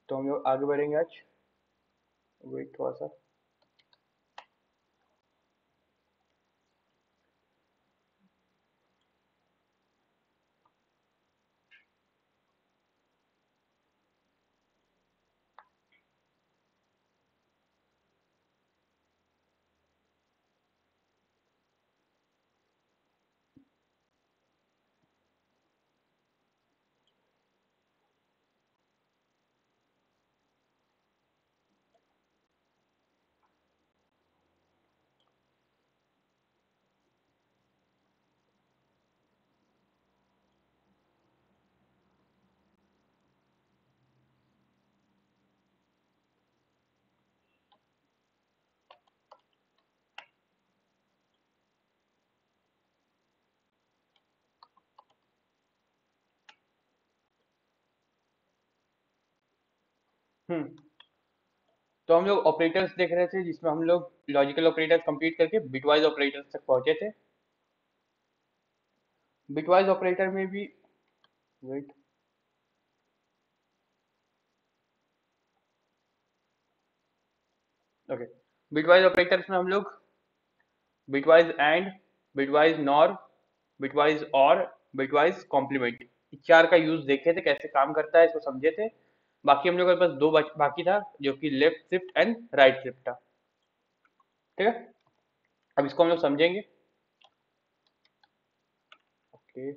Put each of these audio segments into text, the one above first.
तो हम लोग आगे बढ़ेंगे आज। वेट थोड़ा सा। हम्म। तो हम लोग ऑपरेटर्स देख रहे थे जिसमें हम लोग लॉजिकल ऑपरेटर्स कंप्लीट करके बिटवाइज ऑपरेटर्स तक पहुंचे थे। बिटवाइज ऑपरेटर में भी वेट। ओके। बिटवाइज ऑपरेटर्स में हम लोग bitwise and, bitwise nor, bitwise और, बिटवाइज कॉम्प्लीमेंट, चार का यूज देखे थे कैसे काम करता है, इसको समझे थे। बाकी हम लोग के पास दो बाकी था जो कि left shift and right shift था। ठीक है। अब इसको हम लोग समझेंगे। ओके।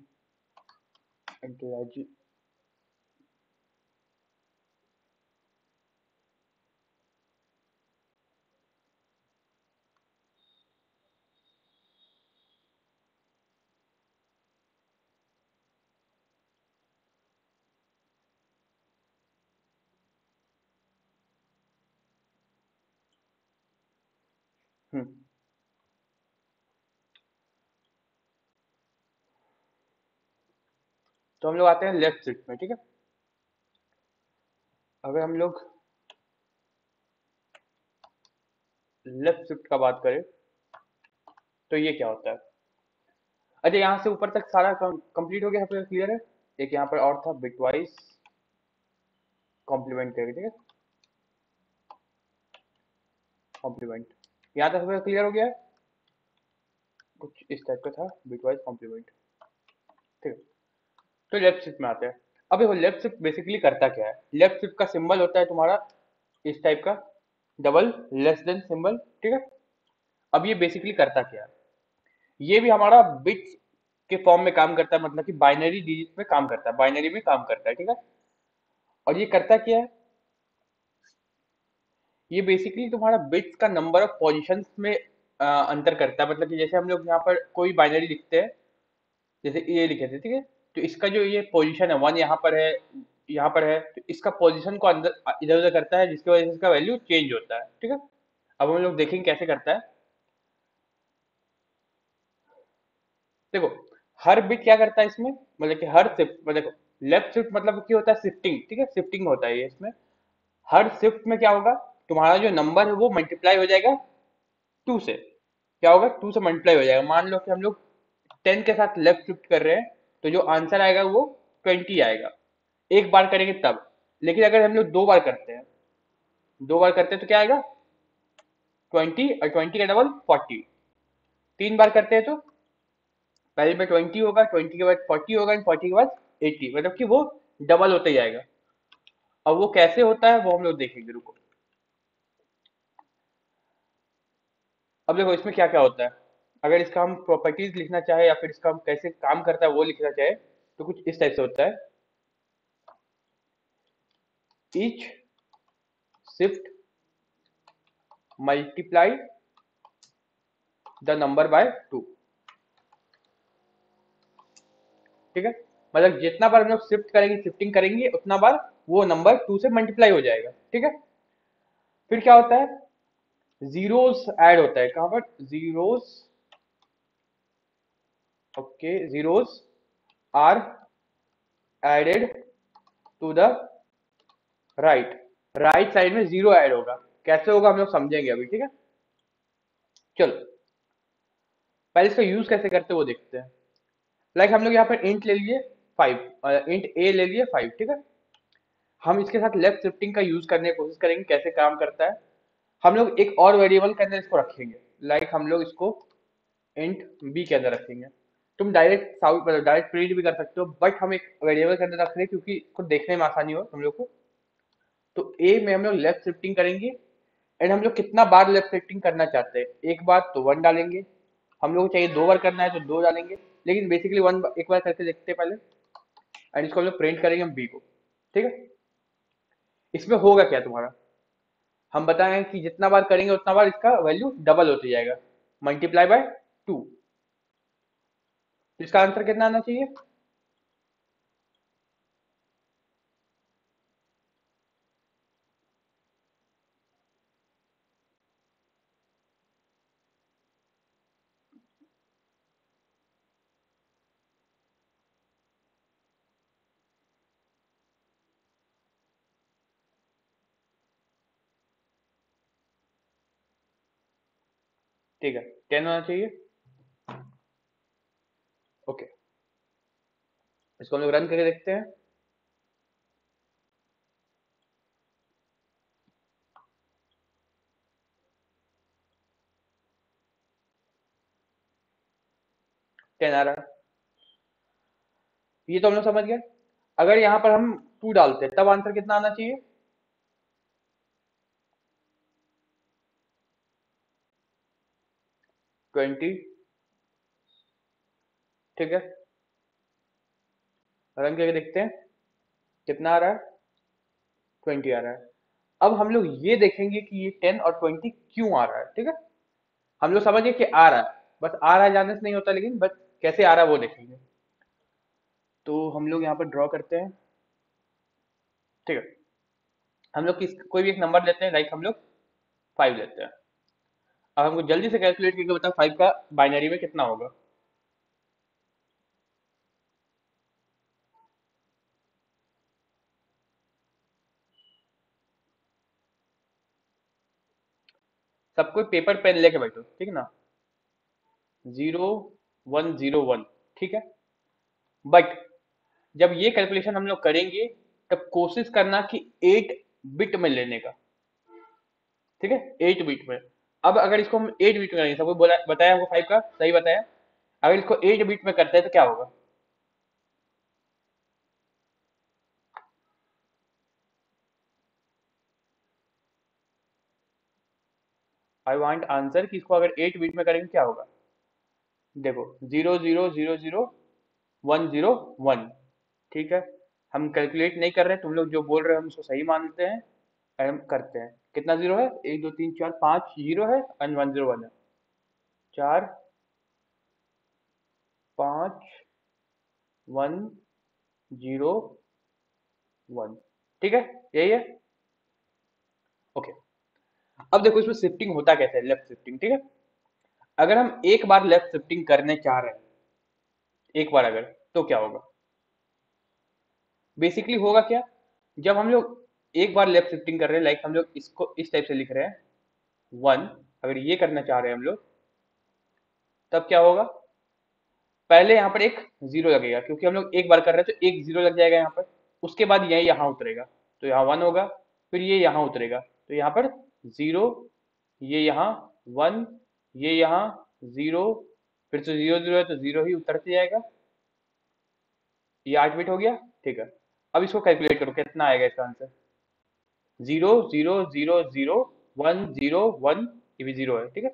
इंटरलॉजी। हम्म। तो हम लोग आते हैं लेफ्ट शिफ्ट में। ठीक है। अगर हम लोग लेफ्ट शिफ्ट का बात करें तो ये क्या होता है। अच्छा, यहाँ से ऊपर तक सारा कंप्लीट हो गया, सब क्लियर है। एक यहाँ पर और था बिटवाइज कॉम्प्लीमेंट करके। ठीक है। कॉम्प्लीमेंट। यहाँ तक सब क्लियर हो गया है। कुछ इस टाइप का था बिटवाइज कॉम्प्लीमेंट। ठीक है। तो लेफ्ट शिफ्ट में आते हैं। अब देखो लेफ्ट शिफ्ट बेसिकली करता क्या है। लेफ्ट शिफ्ट का सिंबल होता है तुम्हारा इस टाइप का, डबल लेस देन सिंबल। ठीक है। अब ये बेसिकली करता क्या है। ये भी हमारा बिट्स के फॉर्म में काम करता है, मतलब कि बाइनरी डिजिट में काम करता है, बाइनरी में काम करता है। ठीक है। और ये करता क्या है। ये बेसिकली तुम्हारा बिट्स का नंबर ऑफ पोजीशंस में अंतर करता है। मतलब कि जैसे हम लोग यहाँ पर कोई बाइनरी लिखते हैं, जैसे ये लिखे थे। ठीक है। तो इसका जो ये पोजीशन है, वन यहाँ पर है, यहाँ पर है, तो इसका पोजीशन को अंदर इधर उधर करता है, जिसकी वजह से इसका वैल्यू चेंज होता है। ठीक है। अब हम लोग देखेंगे कैसे करता है। देखो, हर बिट क्या करता है इसमें, मतलब कि हर शिफ्ट में देखो, लेफ्ट शिफ्ट मतलब क्या होता है, शिफ्टिंग। ठीक है। शिफ्टिंग होता है ये इसमें। हर शिफ्ट में क्या होगा, तुम्हारा जो नंबर है वो मल्टीप्लाई हो जाएगा टू से। क्या होगा, टू से मल्टीप्लाई हो जाएगा। मान लो कि हम लोग 10 के साथ लेफ्ट शिफ्ट कर रहे हैं, तो जो आंसर आएगा वो 20 आएगा। एक बार करेंगे तब। लेकिन अगर हम लोग दो बार करते हैं, दो बार करते हैं तो क्या आएगा, 20, और 20 का डबल 40। तीन बार करते हैं तो पहले में 20 होगा, 20 के बाद 40 होगा, 40 के बाद 80, मतलब कि वो डबल होते जाएगा। अब वो कैसे होता है वो हम लोग देखेंगे, रुको। अब देखो इसमें क्या क्या होता है। अगर इसका हम प्रॉपर्टीज लिखना चाहे या फिर इसका हम कैसे काम करता है वो लिखना चाहे, तो कुछ इस टाइप से होता है। Each shift multiply the number by two. ठीक है। मतलब जितना बार हम लोग शिफ्ट करेंगे, शिफ्टिंग करेंगे, उतना बार वो नंबर टू से मल्टीप्लाई हो जाएगा। ठीक है। फिर क्या होता है, जीरोस ऐड होता है। कहां पर, zeros. Okay, zeros are added to the right. Right side में जीरो ऐड होगा। कैसे होगा हम लोग समझेंगे अभी। ठीक है। चलो पहले इसका यूज कैसे करते हैं वो देखते हैं। लाइक हम लोग यहाँ पर इंट ले लिए 5, इंट ए ले लिए 5। ठीक है। हम इसके साथ लेफ्ट शिफ्टिंग का यूज करने की कोशिश करेंगे, कैसे काम करता है। हम लोग एक और वेरिएबल के अंदर इसको रखेंगे, लाइक हम लोग इसको इंट बी के अंदर रखेंगे। तुम डायरेक्ट साउथ मतलब डायरेक्ट प्रिंट भी कर सकते हो, बट हम एक वेरिएबल के अंदर रख रहे हैं क्योंकि खुद देखने में आसानी हो तुम लोग को। तो ए में हम लोग लेफ्ट शिफ्टिंग करेंगे, एंड हम लोग कितना बार लेफ्ट शिफ्टिंग करना चाहते हैं, एक बार तो वन डालेंगे, हम लोग को चाहिए दो बार करना है तो दो डालेंगे, लेकिन बेसिकली वन एक बार करके देखते हैं पहले। एंड इसको हम लोग प्रिंट करेंगे हम बी को। ठीक है, इसमें होगा क्या तुम्हारा, हम बताएं कि जितना बार करेंगे उतना बार इसका वैल्यू डबल होते जाएगा, मल्टीप्लाई बाय टू। तो इसका आंसर कितना आना चाहिए? ठीक है, 10 होना चाहिए। ओके, इसको हम लोग रन करके देखते हैं। 10 आ रहा है, ये तो हम लोग समझ गए। अगर यहाँ पर हम टू डालते हैं तब आंसर कितना आना चाहिए? 20। ठीक है, रन करके देखते हैं कितना आ रहा है। 20 आ रहा है। अब हम लोग ये देखेंगे कि ये 10 और 20 क्यों आ रहा है। ठीक है, हम लोग समझिए कि आ रहा है, बस आ रहा है जानने से नहीं होता, लेकिन बस कैसे आ रहा है वो देखेंगे। तो हम लोग यहाँ पर ड्रॉ करते हैं। ठीक है, हम लोग किस कोई भी एक नंबर लेते हैं, लाइक हम लोग 5 लेते हैं। अब हमको जल्दी से कैलकुलेट करके बताओ 5 का बाइनरी में कितना होगा। सब कोई पेपर पेन लेके बैठो, ठीक है ना। 0101। ठीक है, बट जब ये कैलकुलेशन हम लोग करेंगे तब कोशिश करना कि 8 बिट में लेने का। ठीक है, 8 बिट में। अब अगर इसको हम 8 बिट में करेंगे, सबको बोला बताया हमको 5 का सही बताया, अगर इसको 8 बिट में करते हैं तो क्या होगा? आई वांट आंसर कि इसको अगर 8 बिट में करेंगे क्या होगा। देखो, 0000101। ठीक है, हम कैलकुलेट नहीं कर रहे हैं, तुम लोग जो बोल रहे हो हम उसको सही मानते हैं और हम करते हैं। कितना जीरो है? एक दो तीन चार पांच जीरो है और 101 है। चार, पांच, 101। ठीक है, यही है। ओके, अब देखो इसमें शिफ्टिंग होता कैसे है, लेफ्ट शिफ्टिंग। ठीक है, अगर हम एक बार लेफ्ट शिफ्टिंग करने चाह रहे हैं, एक बार अगर, तो क्या होगा? बेसिकली होगा क्या, जब हम लोग एक बार लेफ्ट शिफ्टिंग कर रहे हैं, लाइक हम लोग इसको इस टाइप से लिख रहे हैं 1, अगर ये करना चाह रहे हैं हम लोग, तब क्या होगा? पहले यहाँ पर एक जीरो लगेगा क्योंकि हम लोग एक बार कर रहे हैं, तो एक जीरो लग जाएगा यहाँ पर। उसके बाद ये यहाँ उतरेगा, तो यहाँ 1 होगा। फिर ये यहाँ उतरेगा, तो यहाँ पर जीरो, ये यहाँ 1, ये यहाँ जीरो, फिर से जीरो जीरो है तो जीरो ही उतरते जाएगा। ये 8 बिट हो गया। ठीक है, अब इसको कैलकुलेट करो कितना आएगा इसका आंसर। 0 0 0 0 1 0 1, ये भी जीरो है। ठीक है,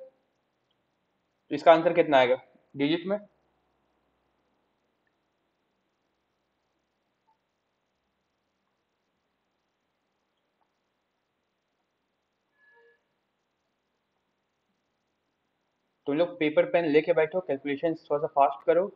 तो इसका आंसर कितना आएगा डिजिट में? तुम लोग पेपर पेन लेके बैठो, कैलकुलेशन थोड़ा सा फास्ट करो।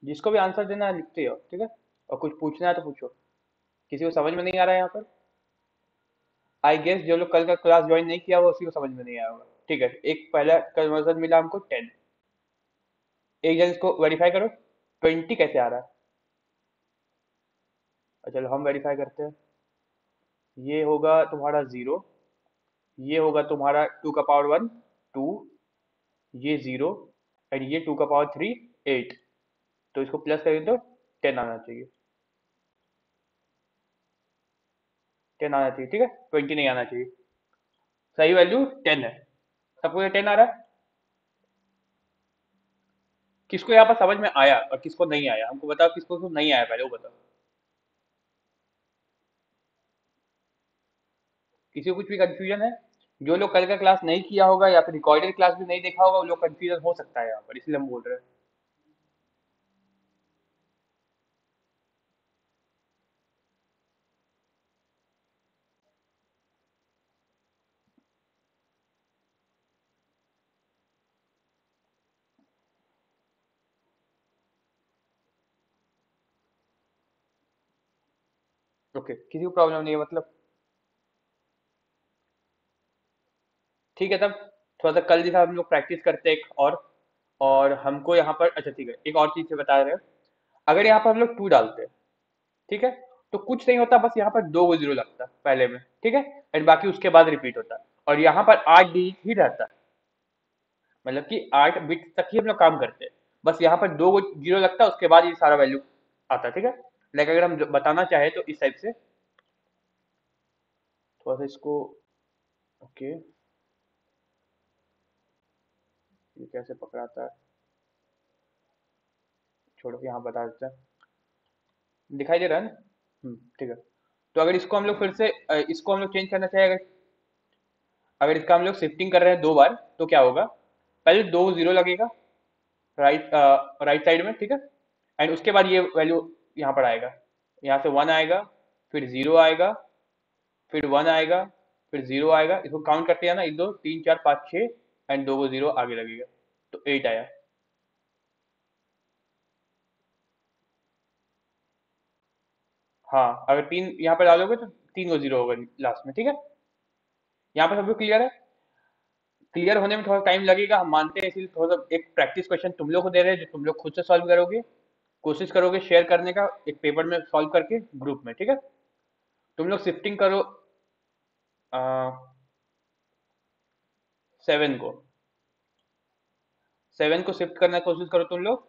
जिसको भी आंसर देना है लिखते हो, ठीक है। और कुछ पूछना है तो पूछो। किसी को समझ में नहीं आ रहा है यहाँ पर? आई गेस जो लोग कल का क्लास ज्वाइन नहीं किया वो उसी को समझ में नहीं आया होगा। ठीक है, एक पहला कन्वर्जन मिला हमको 10। एक जन इसको वेरीफाई करो, 20 कैसे आ रहा है। चलो हम वेरीफाई करते हैं। ये होगा तुम्हारा 0, ये होगा तुम्हारा 2 का पावर 1 2, ये 0, एंड ये 2 का पावर 3 8। तो इसको प्लस करेंगे तो 10 आना चाहिए, 10 आना चाहिए, ठीक है, 20 नहीं आना चाहिए। सही वैल्यू 10 है। सबको ये 10 आ रहा है? किसको यहाँ पर समझ में आया और किसको नहीं आया, हमको बताओ, किसको तो नहीं आया पहले वो बताओ। किसी को कुछ भी कंफ्यूजन है? जो लोग कल का क्लास नहीं किया होगा या फिर रिकॉर्डेड क्लास भी नहीं देखा होगा, वो लोग कंफ्यूजन हो सकता है यहाँ पर, इसलिए हम बोल रहे हैं। ओके, किसी को प्रॉब्लम नहीं है मतलब? ठीक है, तब थोड़ा सा कल जैसा हम लोग प्रैक्टिस करते हैं एक और हमको यहाँ पर, अच्छा ठीक है, एक और चीज से बता रहे हैं। अगर यहाँ पर हम लोग 2 डालते हैं, ठीक है, तो कुछ नहीं होता, बस यहाँ पर 2 को 0 लगता है पहले में, ठीक है, एंड बाकी उसके बाद रिपीट होता है। और यहाँ पर 8 डिजिट ही रहता है, मतलब कि 8 बिट तक ही हम लोग काम करते हैं। बस यहाँ पर 2 को 0 लगता है, उसके बाद ये सारा वैल्यू आता है, ठीक है। लाइक अगर हम बताना चाहे तो इस टाइप से, थोड़ा सा इसको, ओके, ये कैसे पकड़ाता है, छोड़ के यहाँ बता देते हैं। दिखाई दे रहा है ना? ठीक है। तो अगर इसको हम लोग फिर से इसको हम लोग चेंज करना चाहे, अगर अगर इसका हम लोग शिफ्टिंग कर रहे हैं 2 बार, तो क्या होगा? पहले 2 0 लगेगा राइट, राइट साइड में, ठीक है, एंड उसके बाद ये वैल्यू यहाँ पर आएगा, यहाँ से 1 आएगा, फिर 0 आएगा, फिर 1 आएगा, फिर 0 आएगा, इसको काउंट करते हैं ना, 1 2 3 4 5 6, एंड 2 को 0 आगे लगेगा, तो 8 आया। हाँ, अगर 3 यहाँ पर डालोगे तो 3 को 0 होगा लास्ट में, ठीक है। यहाँ पर सब लोग क्लियर है? क्लियर होने में थोड़ा टाइम लगेगा, हम मानते हैं, इसलिए थोड़ा सा एक प्रैक्टिस क्वेश्चन तुम लोग को दे रहे हैं, जो तुम लोग खुद से सॉल्व करोगे, कोशिश करोगे शेयर करने का एक पेपर में सॉल्व करके ग्रुप में, ठीक है। तुम लोग शिफ्टिंग करो 7 को शिफ्ट करने की कोशिश करो तुम लोग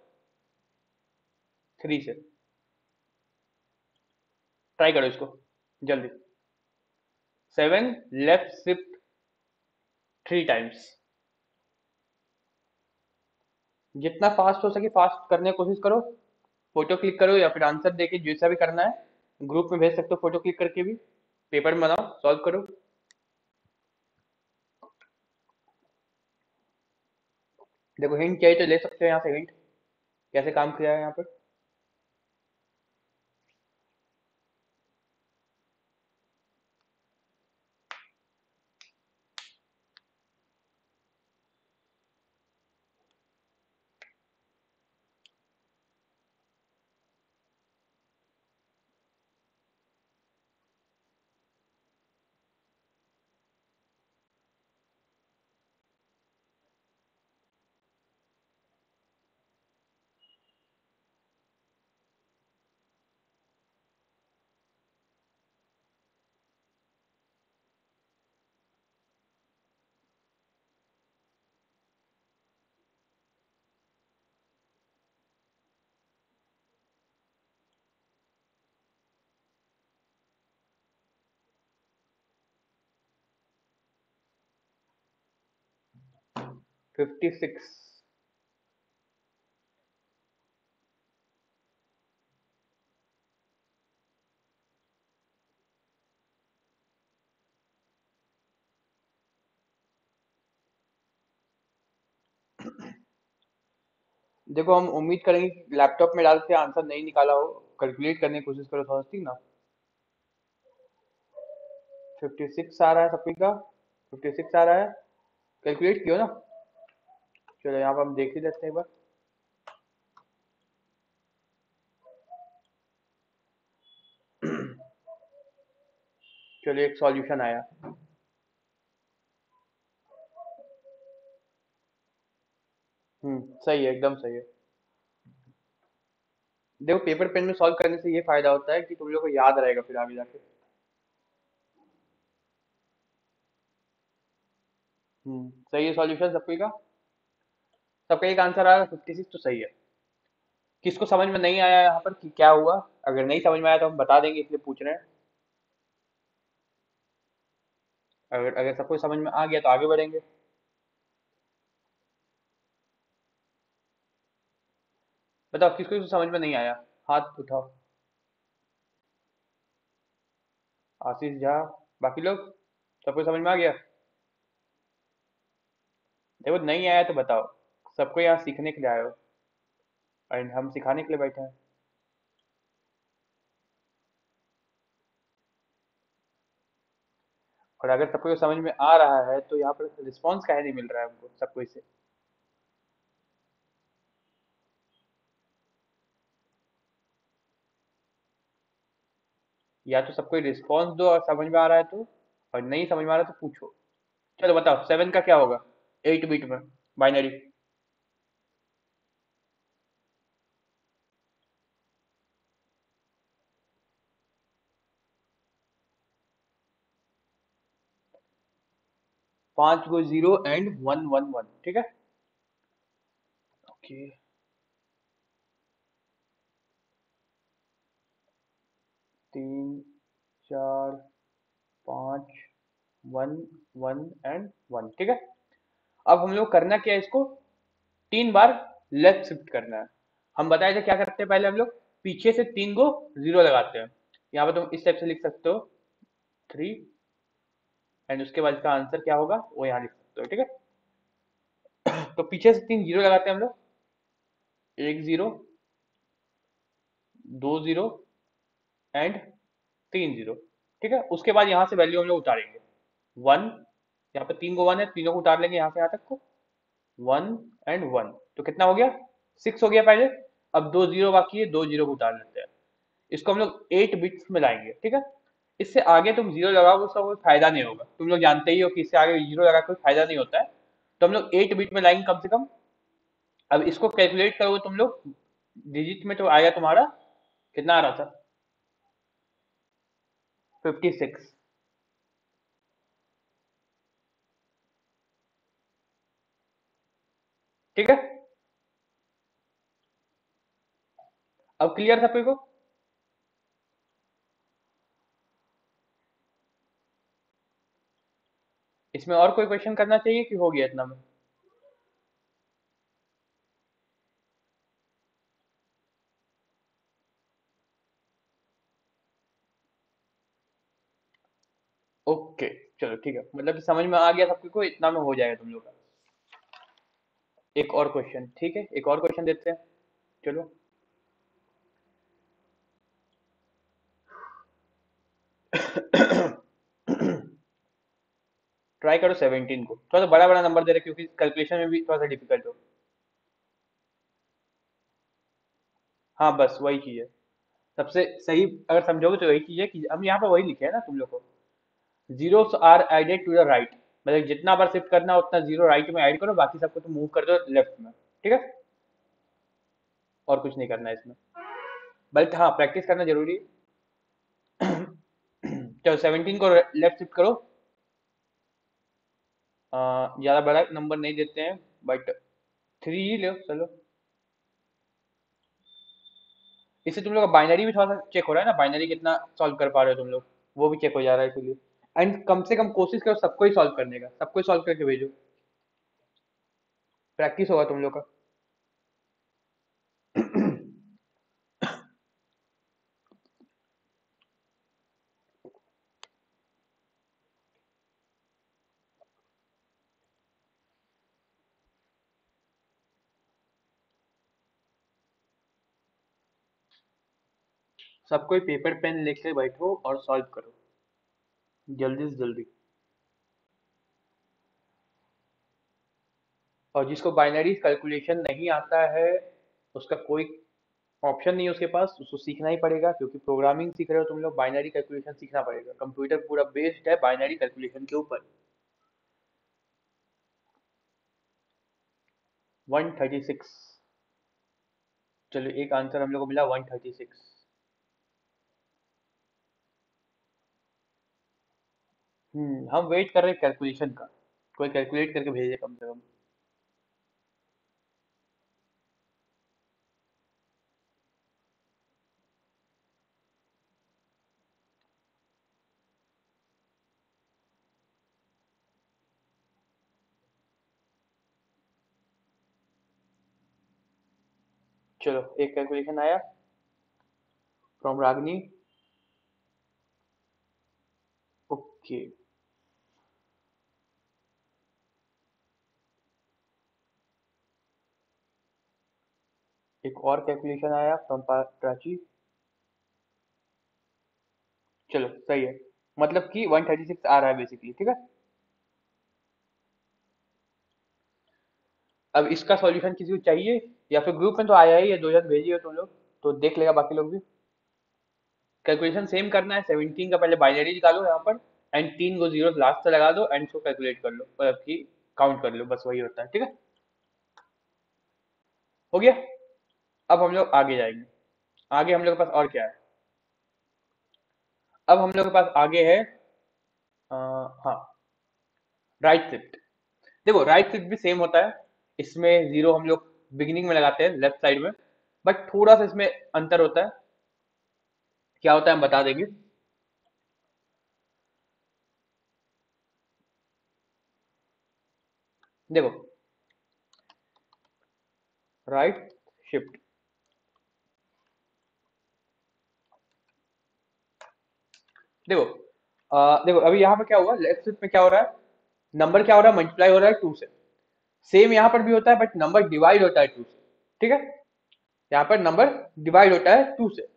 3 से। ट्राई करो इसको जल्दी। 7 लेफ्ट शिफ्ट 3 टाइम्स। जितना फास्ट हो सके फास्ट करने की कोशिश करो। फोटो क्लिक करो या फिर आंसर देके जैसा भी करना है ग्रुप में भेज सकते हो, फोटो क्लिक करके भी। पेपर में बनाओ, सॉल्व करो। देखो हिंट चाहिए तो ले सकते हो यहाँ से हिंट, कैसे काम किया है यहाँ पर। 56। देखो हम उम्मीद करेंगे कि लैपटॉप में डाल के आंसर नहीं निकाला हो, कैलकुलेट करने की कोशिश करो थोड़ा सी ना। 56 आ रहा है सभी का, 56 आ रहा है, कैलकुलेट किया ना। चलो यहाँ पर हम देख ही लेते हैं एक बार। चलो एक सॉल्यूशन आया। सही है, एकदम सही है। देखो पेपर पेन में सॉल्व करने से ये फायदा होता है कि तुम लोग को याद रहेगा फिर आगे जाके। सही है सॉल्यूशन सबको का। सबका एक आंसर आया 56 तो सही है। किसको समझ में नहीं आया यहाँ पर कि क्या हुआ? अगर नहीं समझ में आया तो हम बता देंगे, इसलिए पूछ रहे हैं। अगर अगर सबको समझ में आ गया तो आगे बढ़ेंगे। बताओ किसको किसको समझ में नहीं आया, हाथ उठाओ। आशीष झा, बाकी लोग, सबको समझ में आ गया? देखो नहीं आया तो बताओ, सबको यहाँ सीखने के लिए आए हो और हम सिखाने के लिए बैठे हैं। और अगर सबको ये समझ में आ रहा है तो यहाँ पर रिस्पॉन्स काहे नहीं मिल रहा है हमको सबको इसे? या तो सबको रिस्पॉन्स दो और समझ में आ रहा है तो, और नहीं समझ में आ रहा है तो पूछो। चलो बताओ 7 का क्या होगा 8 बिट में, बाइनरी। 5 को 0 एंड 1 1 1, ठीक है। ओके, 3 4 5 1 1 एंड 1, ठीक है। अब हम लोग करना क्या है, इसको 3 बार लेफ्ट शिफ्ट करना है। हम बताए थे क्या करते हैं पहले हम लोग, पीछे से 3 को 0 लगाते हैं। यहाँ पर तुम इस टाइप से लिख सकते हो 3, एंड उसके बाद इसका आंसर क्या होगा वो यहाँ लिख सकते हो, ठीक है। तो पीछे से 3 0 लगाते हैं हम लोग, 1 0, 2 0 एंड 3 0, ठीक है। उसके बाद यहाँ से वैल्यू हम लोग उतारेंगे 1, यहाँ पे 3 को 1 है, तीनों को उतार लेंगे यहाँ से यहाँ तक को, 1 एंड 1, तो कितना हो गया 6 हो गया पहले। अब 2 0 बाकी है, 2 0 को उतार लेते हैं। इसको हम लोग 8 बिट्स में लाएंगे, ठीक है। इससे आगे तुम 0 लगाओगे उसका कोई फायदा नहीं होगा, तुम लोग जानते ही हो कि इससे आगे 0 लगा कोई फायदा नहीं होता है। तो हम लोग 8 बिट में लाएंगे कम से कम। अब इसको कैलकुलेट करोगे तुम लोग डिजिट में तो आएगा तुम्हारा, कितना आ रहा था, 56, ठीक है। अब क्लियर सबको को? इसमें और कोई क्वेश्चन करना चाहिए कि हो गया इतना में? ओके, चलो ठीक है, मतलब कि समझ में आ गया सबको को, इतना में हो जाएगा तुम लोग का। एक और क्वेश्चन, ठीक है, एक और क्वेश्चन देते हैं, चलो। ट्राई करो 17 को, थोड़ा सा बड़ा बड़ा नंबर दे रहे क्योंकि कैलकुलेशन में भी थोड़ा सा डिफिकल्ट हो। हाँ बस वही चीज है, सबसे सही अगर समझोगे तो वही चीज है कि हम यहाँ पर वही लिखे हैं ना तुम लोग को, zeros are added to the right, मतलब जितना बार शिफ्ट करना है उतना 0 राइट में ऐड करो, बाकी सबको तो मूव कर दो लेफ्ट में, ठीक है। और कुछ नहीं करना है इसमें, बल्कि हाँ प्रैक्टिस करना जरूरी है। चलो 17 को लेफ्ट शिफ्ट करो। ज्यादा बड़ा नंबर नहीं देते हैं, बट 3 ही लो चलो। इससे तुम लोग का बाइनरी भी थोड़ा सा चेक हो रहा है ना, बाइनरी कितना सॉल्व कर पा रहे हो तुम लोग, वो भी चेक हो जा रहा है इसलिए। एंड कम से कम कोशिश करो सबको ही सॉल्व करने का, सबको ही सॉल्व करके भेजो, प्रैक्टिस होगा तुम लोग का। सबको ही पेपर पेन लेके बैठो और सॉल्व करो, जल्दी से जल्दी। और जिसको बाइनरी कैलकुलेशन नहीं आता है, उसका कोई ऑप्शन नहीं है उसके पास, उसको सीखना ही पड़ेगा, क्योंकि प्रोग्रामिंग सीख रहे हो तुम लोग, बाइनरी कैलकुलेशन सीखना पड़ेगा, कंप्यूटर पूरा बेस्ड है बाइनरी कैलकुलेशन के ऊपर। 136, चलो एक आंसर हम लोग को मिला 136। हम वेट कर रहे हैं कैलकुलेशन का, कोई कैलकुलेट करके भेजे कम से कम। चलो एक कैलकुलेशन आया फ्रॉम रागनी। ओके। एक और कैलकुलेशन आया फ्रॉम प्राची। चलो सही है, मतलब कि 136 आ रहा है बेसिकली, ठीक है। अब इसका सॉल्यूशन किसी को चाहिए, या फिर ग्रुप में तो आया ही है, 2 जन भेजिए हो तुम लोग, तो देख लेगा बाकी लोग भी। कैलकुलेशन सेम करना है, 17 का पहले बाइनरी निकालो यहाँ पर, एंड 3 को जीरो लास्ट से लगा दो, एंड उसको कैलकुलेट कर लो, मतलब कि काउंट कर लो, बस वही होता है, ठीक है। हो गया। अब हम लोग आगे जाएंगे। आगे हम लोग के पास और क्या है। अब हम लोग के पास आगे है हाँ, राइट शिफ्ट। देखो राइट शिफ्ट भी सेम होता है, इसमें जीरो हम लोग बिगिनिंग में लगाते हैं लेफ्ट साइड में, बट थोड़ा सा इसमें अंतर होता है। क्या होता है हम बता देंगे। देखो राइट शिफ्ट, देखो देखो अभी यहाँ पर क्या हुआ, लेफ्ट शिफ्ट में क्या हो रहा है, नंबर क्या हो रहा है, मल्टीप्लाई हो रहा है 2 से। सेम यहाँ पर भी होता है, बट नंबर डिवाइड होता है 2 से, ठीक है। यहाँ पर नंबर डिवाइड होता है 2 से।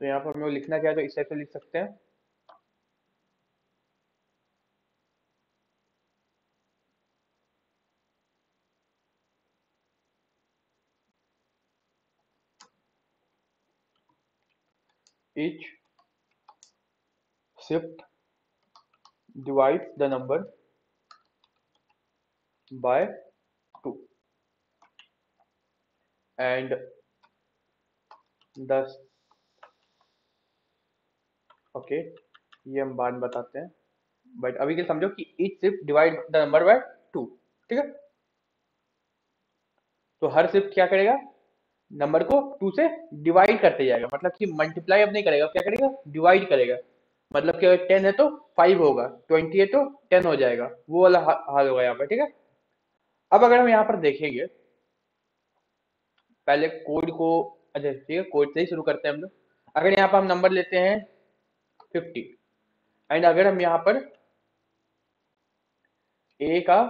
तो यहाँ पर हम लोग लिखना क्या है, तो इस टाइप से लिख सकते हैं। each shift divides the number by 2 and the, okay ये हम बाद में बताते हैं, बट अभी के समझो कि each shift divide the number by 2, ठीक है। तो हर शिफ्ट क्या करेगा, नंबर को 2 से डिवाइड करते जाएगा, मतलब कि मल्टीप्लाई अब नहीं करेगा, क्या करेगा, डिवाइड करेगा। मतलब कि अगर 10 है तो 5 होगा, 20 है तो 10 हो जाएगा, वो वाला हाल होगा यहाँ पर, ठीक है। अब अगर हम यहाँ पर देखेंगे, पहले कोड को, अच्छा ठीक है, कोड से ही शुरू करते हैं हम लोग। अगर यहाँ पर हम नंबर लेते हैं 50, एंड अगर हम यहाँ पर ए का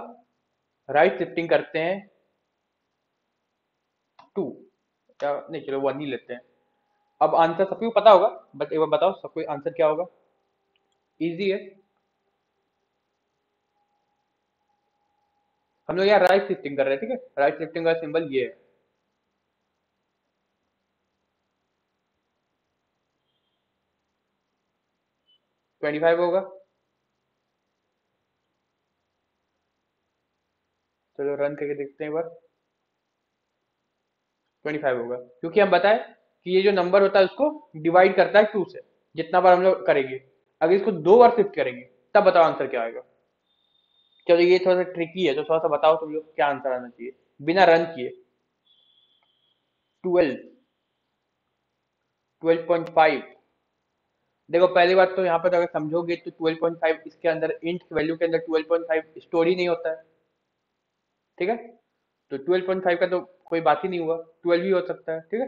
राइट शिफ्टिंग करते हैं 2, क्या नहीं, चलो 1 ही लेते हैं। अब आंसर सबको पता होगा, बट एक बार बताओ सबको आंसर क्या होगा। इजी है। हम लोग यहाँ राइट शिफ्टिंग कर रहे हैं, ठीक है, राइट शिफ्टिंग का सिंबल ये है। 25 होगा। चलो रन करके देखते हैं एक बार। 25 होगा, क्योंकि हम बताए कि ये जो नंबर होता है उसको डिवाइड करता है 2 से, जितना बार हम लोग करेंगे। अगर इसको 2 बार शिफ्ट करेंगे तब बताओ आंसर क्या आएगा। चलो ये थोड़ा सा ट्रिकी है, तो थोड़ा सा बताओ तुम लोग क्या आंसर आना चाहिए बिना रन किए। 12, 12.5। देखो पहली बात तो यहाँ पर अगर समझोगे तो 12.5 इसके अंदर, इंट वैल्यू के अंदर 12.5 स्टोर ही नहीं होता है, ठीक है। तो 12.5 का तो कोई बात ही नहीं हुआ, 12 ही हो सकता है, ठीक है।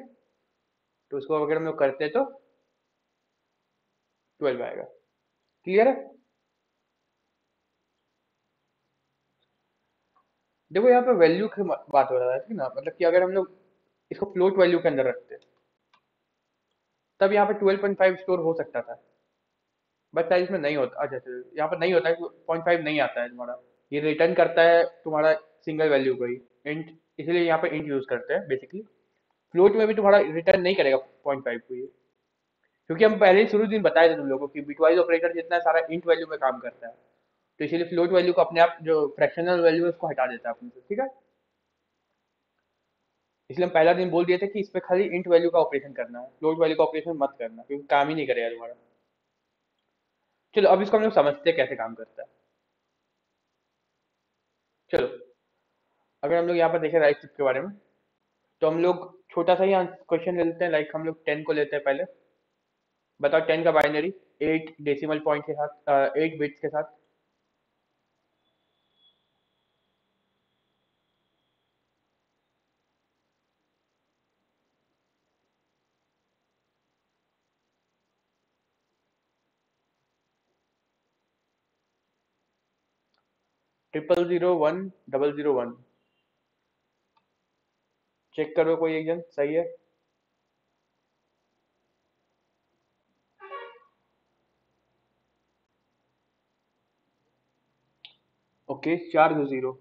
तो उसको अगर हम लोग करते हैं तो 12 आएगा। क्लियर है। देखो यहाँ पे वैल्यू की बात हो रहा है, ठीक है ना, मतलब कि अगर हम लोग इसको फ्लोट वैल्यू के अंदर रखते हैं, तब यहाँ पे 12.5 स्टोर हो सकता था, बट शायद इसमें नहीं होता। अच्छा अच्छा, यहाँ पर नहीं होता है, 0.5 नहीं आता है तुम्हारा, ये रिटर्न करता है तुम्हारा सिंगल वैल्यू को ही, इंट, इसलिए यहाँ पे इंट यूज करते हैं बेसिकली। फ्लोट में भी तुम्हारा रिटर्न नहीं करेगा 0.5 को ये, क्योंकि हम पहले ही शुरू दिन बताए थे तुम लोगों को कि बिटवाइज ऑपरेटर जितना सारा इंट वैल्यू में काम करता है, तो इसीलिए फ्लोट वैल्यू को अपने आप, जो फ्रैक्शनल वैल्यू है उसको हटा देता है अपने से, ठीक है। इसलिए हम पहला दिन बोल दिए थे कि इस पे खाली इंट वैल्यू का ऑपरेशन करना है, फ्लोट वैल्यू का ऑपरेशन मत करना, क्योंकि काम ही नहीं करेगा तुम्हारा। चलो अब इसको हम लोग समझते हैं कैसे काम करता है। चलो, अगर हम लोग यहाँ पर देखें राइट शिफ्ट के बारे में, तो हम लोग छोटा सा ही क्वेश्चन ले लेते हैं। लाइक हम लोग 10 को लेते हैं पहले। बताओ 10 का बाइनरी 8 डेसिमल पॉइंट के साथ, 8 बिट्स के साथ। 00010001। चेक करो कोई एक जन सही है। ओके, 4 0 0।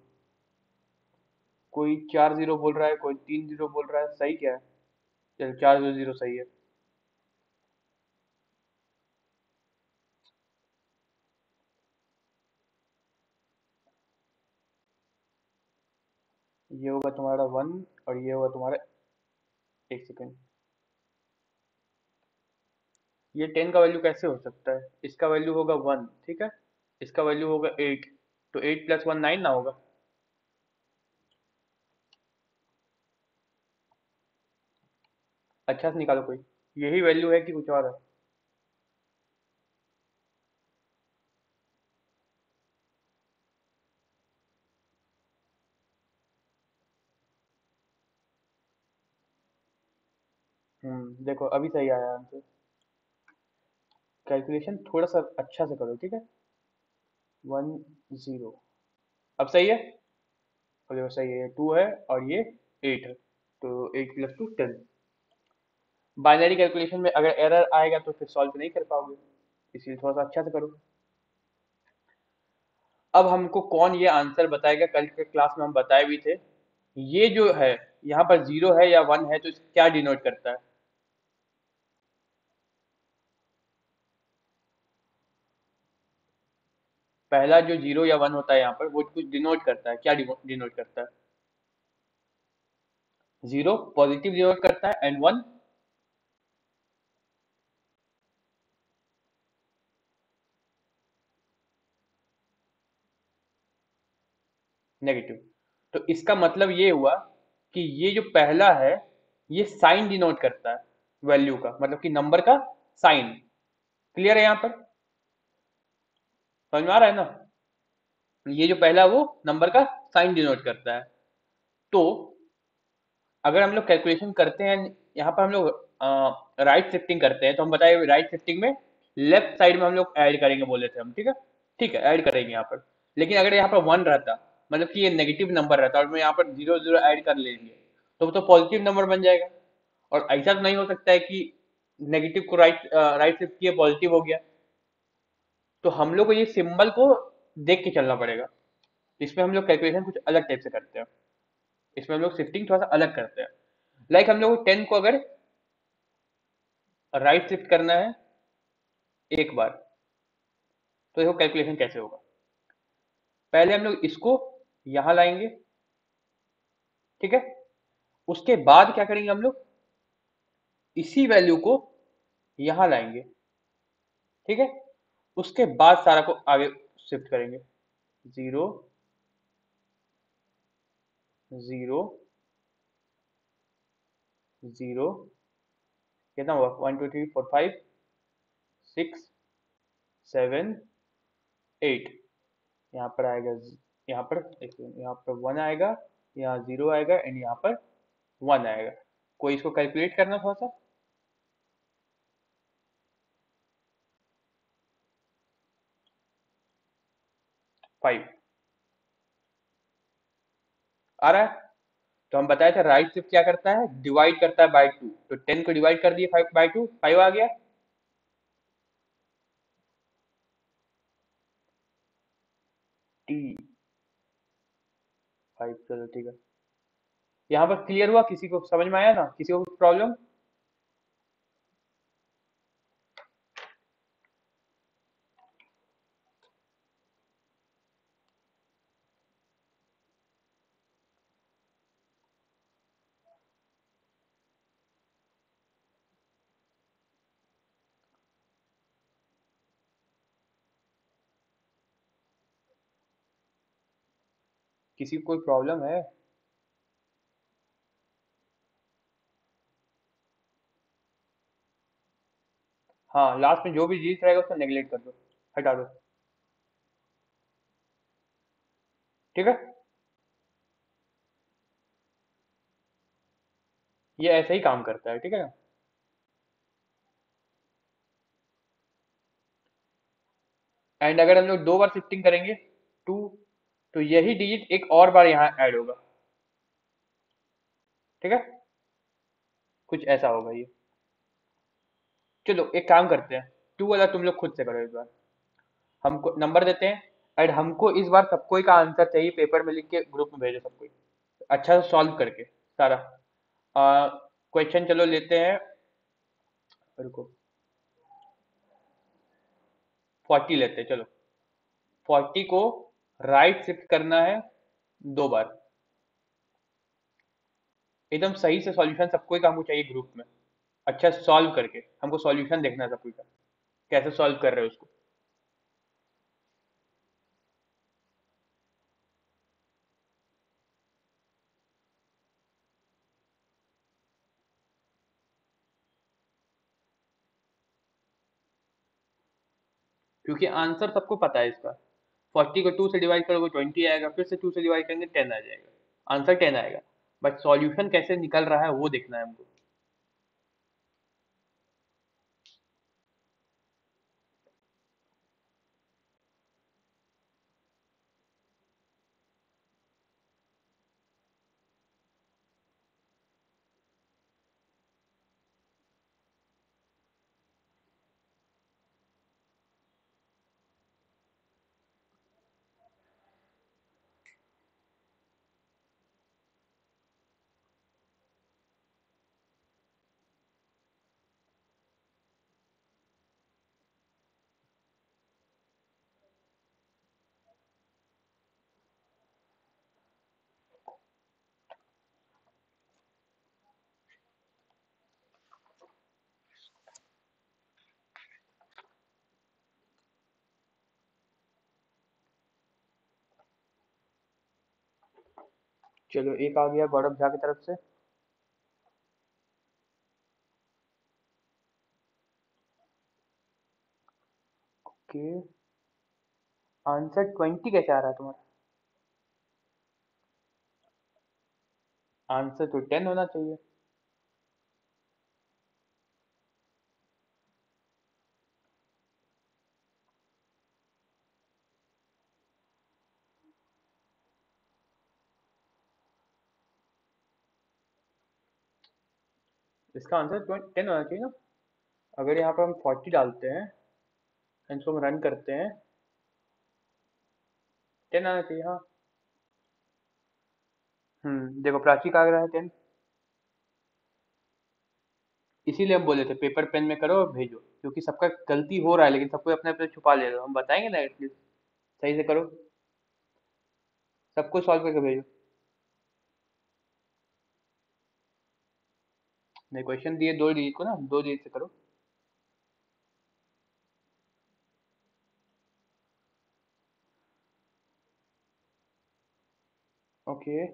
कोई 4 0 बोल रहा है, कोई 3 0 बोल रहा है। सही क्या है? चलो 4 0 0 सही है। ये होगा तुम्हारा 1, और ये होगा तुम्हारा, एक सेकेंड, ये 10 का वैल्यू कैसे हो सकता है? इसका वैल्यू होगा 1, ठीक है। इसका वैल्यू होगा 8, तो 8 + 1 9 ना होगा? अच्छा से निकालो कोई, यही वैल्यू है कि कुछ और है? देखो अभी सही आया आंसर। कैलकुलेशन थोड़ा सा अच्छा से करो, ठीक है। 1 0। अब सही है? और देखो सही है, ये 2 है और ये 8 है, तो 8 + 2 10। बाइनरी कैलकुलेशन में अगर एरर आएगा तो फिर सॉल्व नहीं कर पाओगे, इसलिए थोड़ा सा अच्छा से करो। अब हमको कौन ये आंसर बताएगा? कल के क्लास में हम बताए भी थे। ये जो है, यहाँ पर 0 है या 1 है, तो क्या डिनोट करता है? पहला जो 0 या 1 होता है यहाँ पर, वो कुछ डिनोट करता है। क्या डिनोट करता है? 0 पॉजिटिव डिनोट करता है, एंड 1 नेगेटिव। तो इसका मतलब ये हुआ कि ये जो पहला है, ये साइन डिनोट करता है, वैल्यू का, मतलब कि नंबर का साइन। क्लियर है यहाँ पर? समझ में आ रहा है ना? ये जो पहला वो नंबर का साइन डिनोट करता है। तो अगर हम लोग कैलकुलेशन करते हैं, यहाँ पर हम लोग राइट शिफ्टिंग करते हैं, तो हम बताए राइट शिफ्टिंग में लेफ्ट साइड में हम लोग ऐड करेंगे बोले थे हम, ठीक है। ठीक है, ऐड करेंगे यहाँ पर। लेकिन अगर यहाँ पर 1 रहता, मतलब कि ये नेगेटिव नंबर रहता, और मैं यहाँ पर 0 0 ऐड कर लेंगे, तो वो तो पॉजिटिव नंबर बन जाएगा। और ऐसा तो नहीं हो सकता है कि नेगेटिव को राइट राइट शिफ्ट किया पॉजिटिव हो गया। तो हम लोग को ये सिंबल को देख के चलना पड़ेगा। इसमें हम लोग कैलकुलेशन कुछ अलग टाइप से करते हैं। इसमें हम लोग शिफ्टिंग थोड़ा सा अलग करते हैं। लाइक हम लोग 10 को अगर राइट शिफ्ट करना है एक बार, तो देखो कैलकुलेशन कैसे होगा। पहले हम लोग इसको यहां लाएंगे, ठीक है। उसके बाद क्या करेंगे हम लोग? इसी वैल्यू को यहां लाएंगे, ठीक है। उसके बाद सारा को आगे शिफ्ट करेंगे। 0 0 0। कितना हुआ? 1 2 3 4 5 6 7 8। यहाँ पर आएगा यहाँ पर एक second, यहाँ पर 1 आएगा, यहाँ 0 आएगा, एंड यहाँ पर 1 आएगा। कोई इसको कैलकुलेट करना थोड़ा सा। 5 आ रहा है? तो हम बताए थे राइट शिफ्ट क्या करता है, डिवाइड करता है बाई 2। तो 10 को डिवाइड कर दिए 5/2, 5 आ गया। टी 5, चलो ठीक है। यहाँ पर क्लियर हुआ? किसी को समझ में आया ना? किसी को कुछ प्रॉब्लम? किसी को कोई प्रॉब्लम है? हाँ, लास्ट में जो भी डिजिट रहेगा उसको नेगलेक्ट कर दो, हटा दो। ठीक है, ये ऐसे ही काम करता है, ठीक है। एंड अगर हम लोग 2 बार शिफ्टिंग करेंगे, 2, तो यही डिजिट एक और बार यहाँ ऐड होगा। ठीक है, कुछ ऐसा होगा ये। चलो एक काम करते हैं, 2 वाला तुम लोग खुद से करो इस बार। हमको नंबर देते हैं, एंड हमको इस बार सबको का आंसर चाहिए, पेपर में लिख के ग्रुप में भेजो सबको, अच्छा से सॉल्व करके सारा। क्वेश्चन चलो लेते हैं, रुको, 40 लेते हैं चलो। 40 को राइट शिफ्ट करना है 2 बार, एकदम सही से सॉल्यूशन सबको का हमको चाहिए ग्रुप में, अच्छा सॉल्व करके हमको सॉल्यूशन देखना है सबको का, कैसे सॉल्व कर रहे हो उसको। क्योंकि आंसर सबको पता है इसका, 40 को 2 से डिवाइड करोगे 20 आएगा, फिर से 2 से डिवाइड करेंगे 10 आ जाएगा, आंसर 10 आएगा। बट सॉल्यूशन कैसे निकल रहा है वो देखना है हमको। चलो एक आ गया गौरव झा की तरफ से। ओके, आंसर 20 कैसे आ रहा है तुम्हारा? आंसर तो 10 होना चाहिए। इसका आंसर 10 होना चाहिए ना। अगर यहाँ पर हम 40 डालते हैं एंड इसको हम रन करते हैं, 10 आना चाहिए, हाँ। देखो प्राची का आ रहा है 10। इसीलिए हम बोले थे पेपर पेन में करो और भेजो, क्योंकि सबका गलती हो रहा है लेकिन सबको अपने अपने छुपा ले रहे हो, हम बताएंगे ना एटलीस्ट, सही से करो, सबको सॉल्व करके भेजो। नहीं, क्वेश्चन दिए 2 डिजिट को ना, 2 डिजिट से करो। ओके,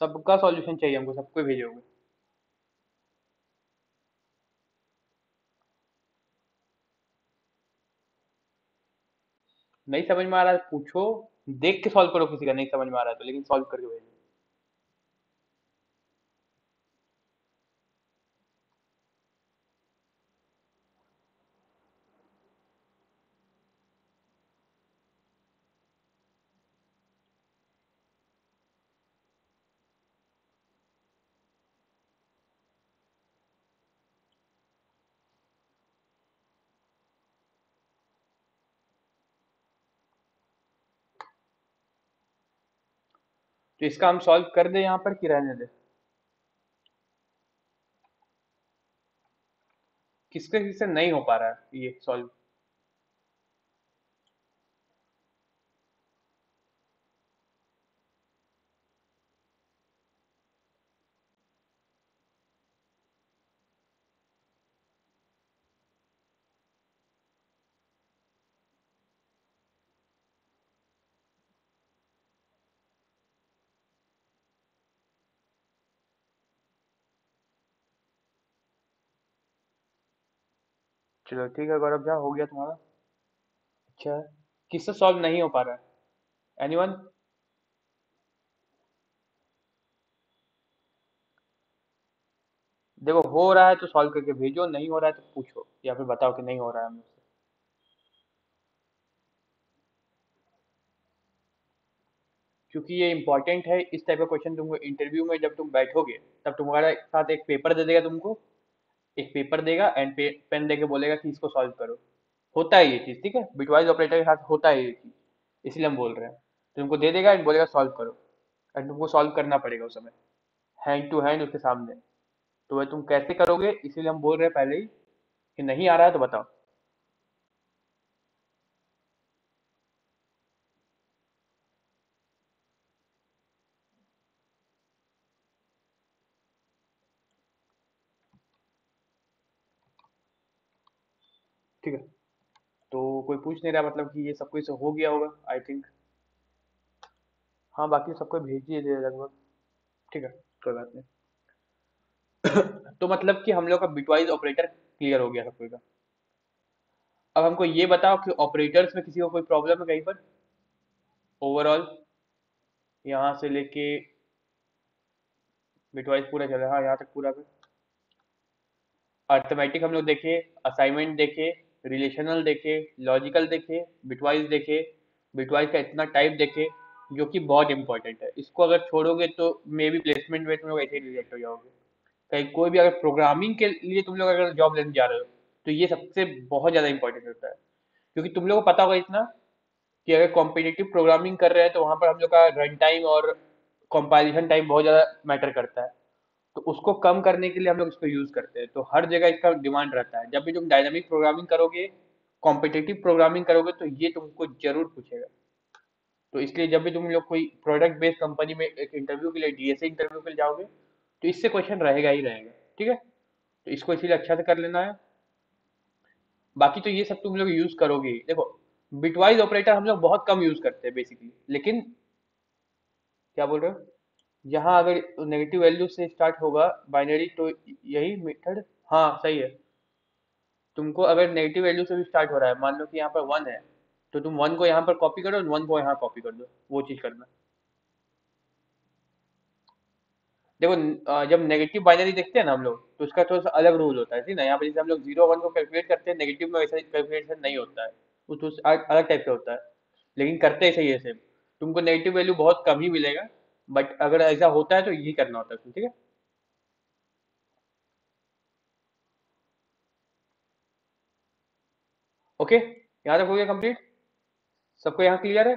सबका सॉल्यूशन चाहिए हमको, सबको भेजोगे। नहीं समझ में आ रहा है पूछो, देख के सॉल्व करो, किसी का नहीं समझ में आ रहा है तो, लेकिन सॉल्व करके भेजो। तो इसका हम सॉल्व कर दे यहाँ पर कि रहने दे? किसके किससे नहीं हो पा रहा है ये सॉल्व? चलो ठीक है गौरव, जा हो गया तुम्हारा। अच्छा है। किससे सॉल्व नहीं हो पा रहा है? एनीवन? देखो हो रहा है तो सॉल्व करके भेजो, नहीं हो रहा है तो पूछो या फिर बताओ कि नहीं हो रहा है मुझसे। क्योंकि ये इंपॉर्टेंट है, इस टाइप का क्वेश्चन तुमको इंटरव्यू में जब तुम बैठोगे तब तुम्हारा साथ एक पेपर दे देगा तुमको, एक पेपर देगा एंड पेन दे के बोलेगा कि इसको सॉल्व करो। होता है ये चीज, ठीक है, बिटवाइज ऑपरेटर के साथ होता है ये चीज, इसलिए हम बोल रहे हैं। तुमको दे देगा एंड बोलेगा सॉल्व करो, एंड तुमको सॉल्व करना पड़ेगा उस समय, हैंड टू हैंड उसके सामने। तो वह तुम कैसे करोगे, इसीलिए हम बोल रहे हैं पहले ही कि नहीं आ रहा है तो बताओ। ठीक है, तो कोई पूछ नहीं रहा, मतलब कि ये सब कुछ हो गया होगा आई थिंक। हाँ बाकी सबको भेज दिए थे लगभग। ठीक है, कोई बात नहीं। तो मतलब कि हम लोग का बिटवाइज ऑपरेटर क्लियर हो गया सब कुछ का। अब हमको ये बताओ कि ऑपरेटर्स में किसी को कोई प्रॉब्लम है कहीं पर, ओवरऑल यहाँ से लेके बिटवाइज पूरा चल रहा है, हाँ यहाँ तक पूरा पे। अर्थमेटिक हम लोग देखे, असाइनमेंट देखे, रिलेशनल देखे, लॉजिकल देखे, बिटवाइज देखे, बिटवाइज का इतना टाइप देखे, जो कि बहुत इंपॉर्टेंट है। इसको अगर छोड़ोगे तो मे बी प्लेसमेंट में तुम लोग ऐसे ही रिजेक्ट हो जाओगे। कहीं कोई भी अगर प्रोग्रामिंग के लिए तुम लोग अगर जॉब लेने जा रहे हो तो ये सबसे बहुत ज़्यादा इंपॉर्टेंट होता है। क्योंकि तुम लोग को पता होगा इतना कि अगर कॉम्पिटिटिव प्रोग्रामिंग कर रहे हैं तो वहाँ पर हम लोग का रन टाइम और कंपाइलेशन टाइम बहुत ज़्यादा मैटर करता है। तो उसको कम करने के लिए हम लोग इसको यूज़ करते हैं, तो हर जगह इसका डिमांड रहता है। जब भी तुम डायनामिक प्रोग्रामिंग करोगे, कॉम्पिटिटिव प्रोग्रामिंग करोगे, तो ये तुमको जरूर पूछेगा। तो इसलिए जब भी तुम लोग कोई प्रोडक्ट बेस्ड कंपनी में एक इंटरव्यू के लिए, डीएसए इंटरव्यू के लिए जाओगे, तो इससे क्वेश्चन रहेगा ही रहेगा। ठीक है, तो इसको इसीलिए अच्छा से कर लेना है। बाकी तो ये सब तुम लोग यूज करोगे ही। देखो बिटवाइज ऑपरेटर हम लोग बहुत कम यूज करते हैं बेसिकली, लेकिन क्या बोल रहे हो, यहाँ अगर नेगेटिव वैल्यू से स्टार्ट होगा बाइनरी तो यही मेथड। हाँ सही है। तुमको अगर नेगेटिव वैल्यू से भी स्टार्ट हो रहा है, मान लो कि यहाँ पर वन है, तो तुम वन को यहाँ पर कॉपी करो, वन को यहाँ कॉपी कर दो, वो चीज करना। देखो जब नेगेटिव बाइनरी देखते हैं ना हम लोग, तो उसका थोड़ा सा अलग रूल होता है, ठीक है ना। यहाँ पे जैसे हम लोग जीरो वन को कैलकुलेट करते हैं, नेगेटिव में वैसा कैलकुलेशन नहीं होता है, वो तो अलग टाइप से होता है। लेकिन करते ही सही है सेम। तुमको नेगेटिव वैल्यू बहुत कम ही मिलेगा, बट अगर ऐसा होता है तो यही करना होता है उसमें, ठीक है। ओके, यहाँ तक हो गया कंप्लीट, सबको यहाँ क्लियर है।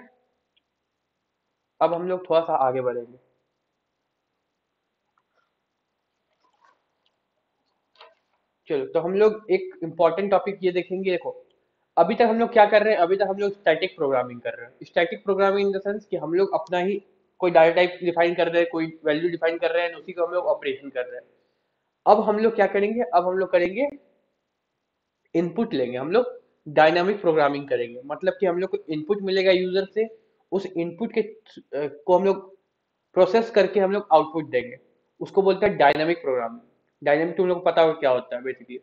अब हम लोग थोड़ा सा आगे बढ़ेंगे। चलो तो हम लोग एक इम्पॉर्टेंट टॉपिक ये देखेंगे। देखो अभी तक हम लोग क्या कर रहे हैं, अभी तक हम लोग स्टैटिक प्रोग्रामिंग कर रहे हैं। Static programming in the sense कि हम लोग अपना ही कोई डाटा टाइप डिफाइन कर रहे हैं, कोई वैल्यू डिफाइन कर रहे हैं, उसी को हम लोग ऑपरेशन कर रहे हैं। अब हम लोग क्या करेंगे, अब हम लोग करेंगे इनपुट लेंगे, हम लोग डायनामिक प्रोग्रामिंग करेंगे। मतलब कि हम लोग को इनपुट मिलेगा यूजर से, उस इनपुट के को हम लोग प्रोसेस करके हम लोग आउटपुट देंगे। उसको बोलते हैं डायनामिक प्रोग्रामिंग। डायनामिक तुम लोग को पता होगा क्या होता है बेसिकली।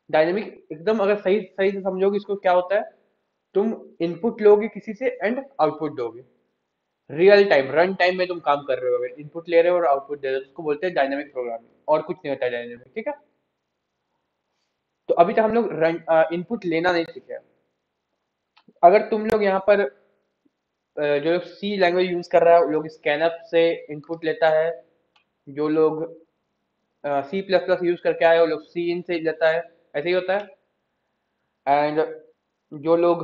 डायनेमिक एकदम अगर सही सही से समझोगे इसको, क्या होता है, तुम इनपुट लोगे किसी से एंड आउटपुट दोगे। रियल टाइम रन टाइम में तुम काम कर रहे हो, अगर इनपुट ले रहे हो और आउटपुट दे रहे हो, उसको बोलते हैं डायनेमिक प्रोग्रामिंग। और कुछ नहीं होता है डायनेमिक, ठीक है। तो अभी तक हम लोग रन इनपुट लेना नहीं सीखे हैं। अगर तुम लोग यहाँ पर जो लोग सी लैंग्वेज यूज कर रहा है वो लोग स्कैनअप से इनपुट लेता है। जो लोग सी प्लस प्लस यूज करके आए वो लोग सी इन से लेता है, ऐसे ही होता है। एंड जो लोग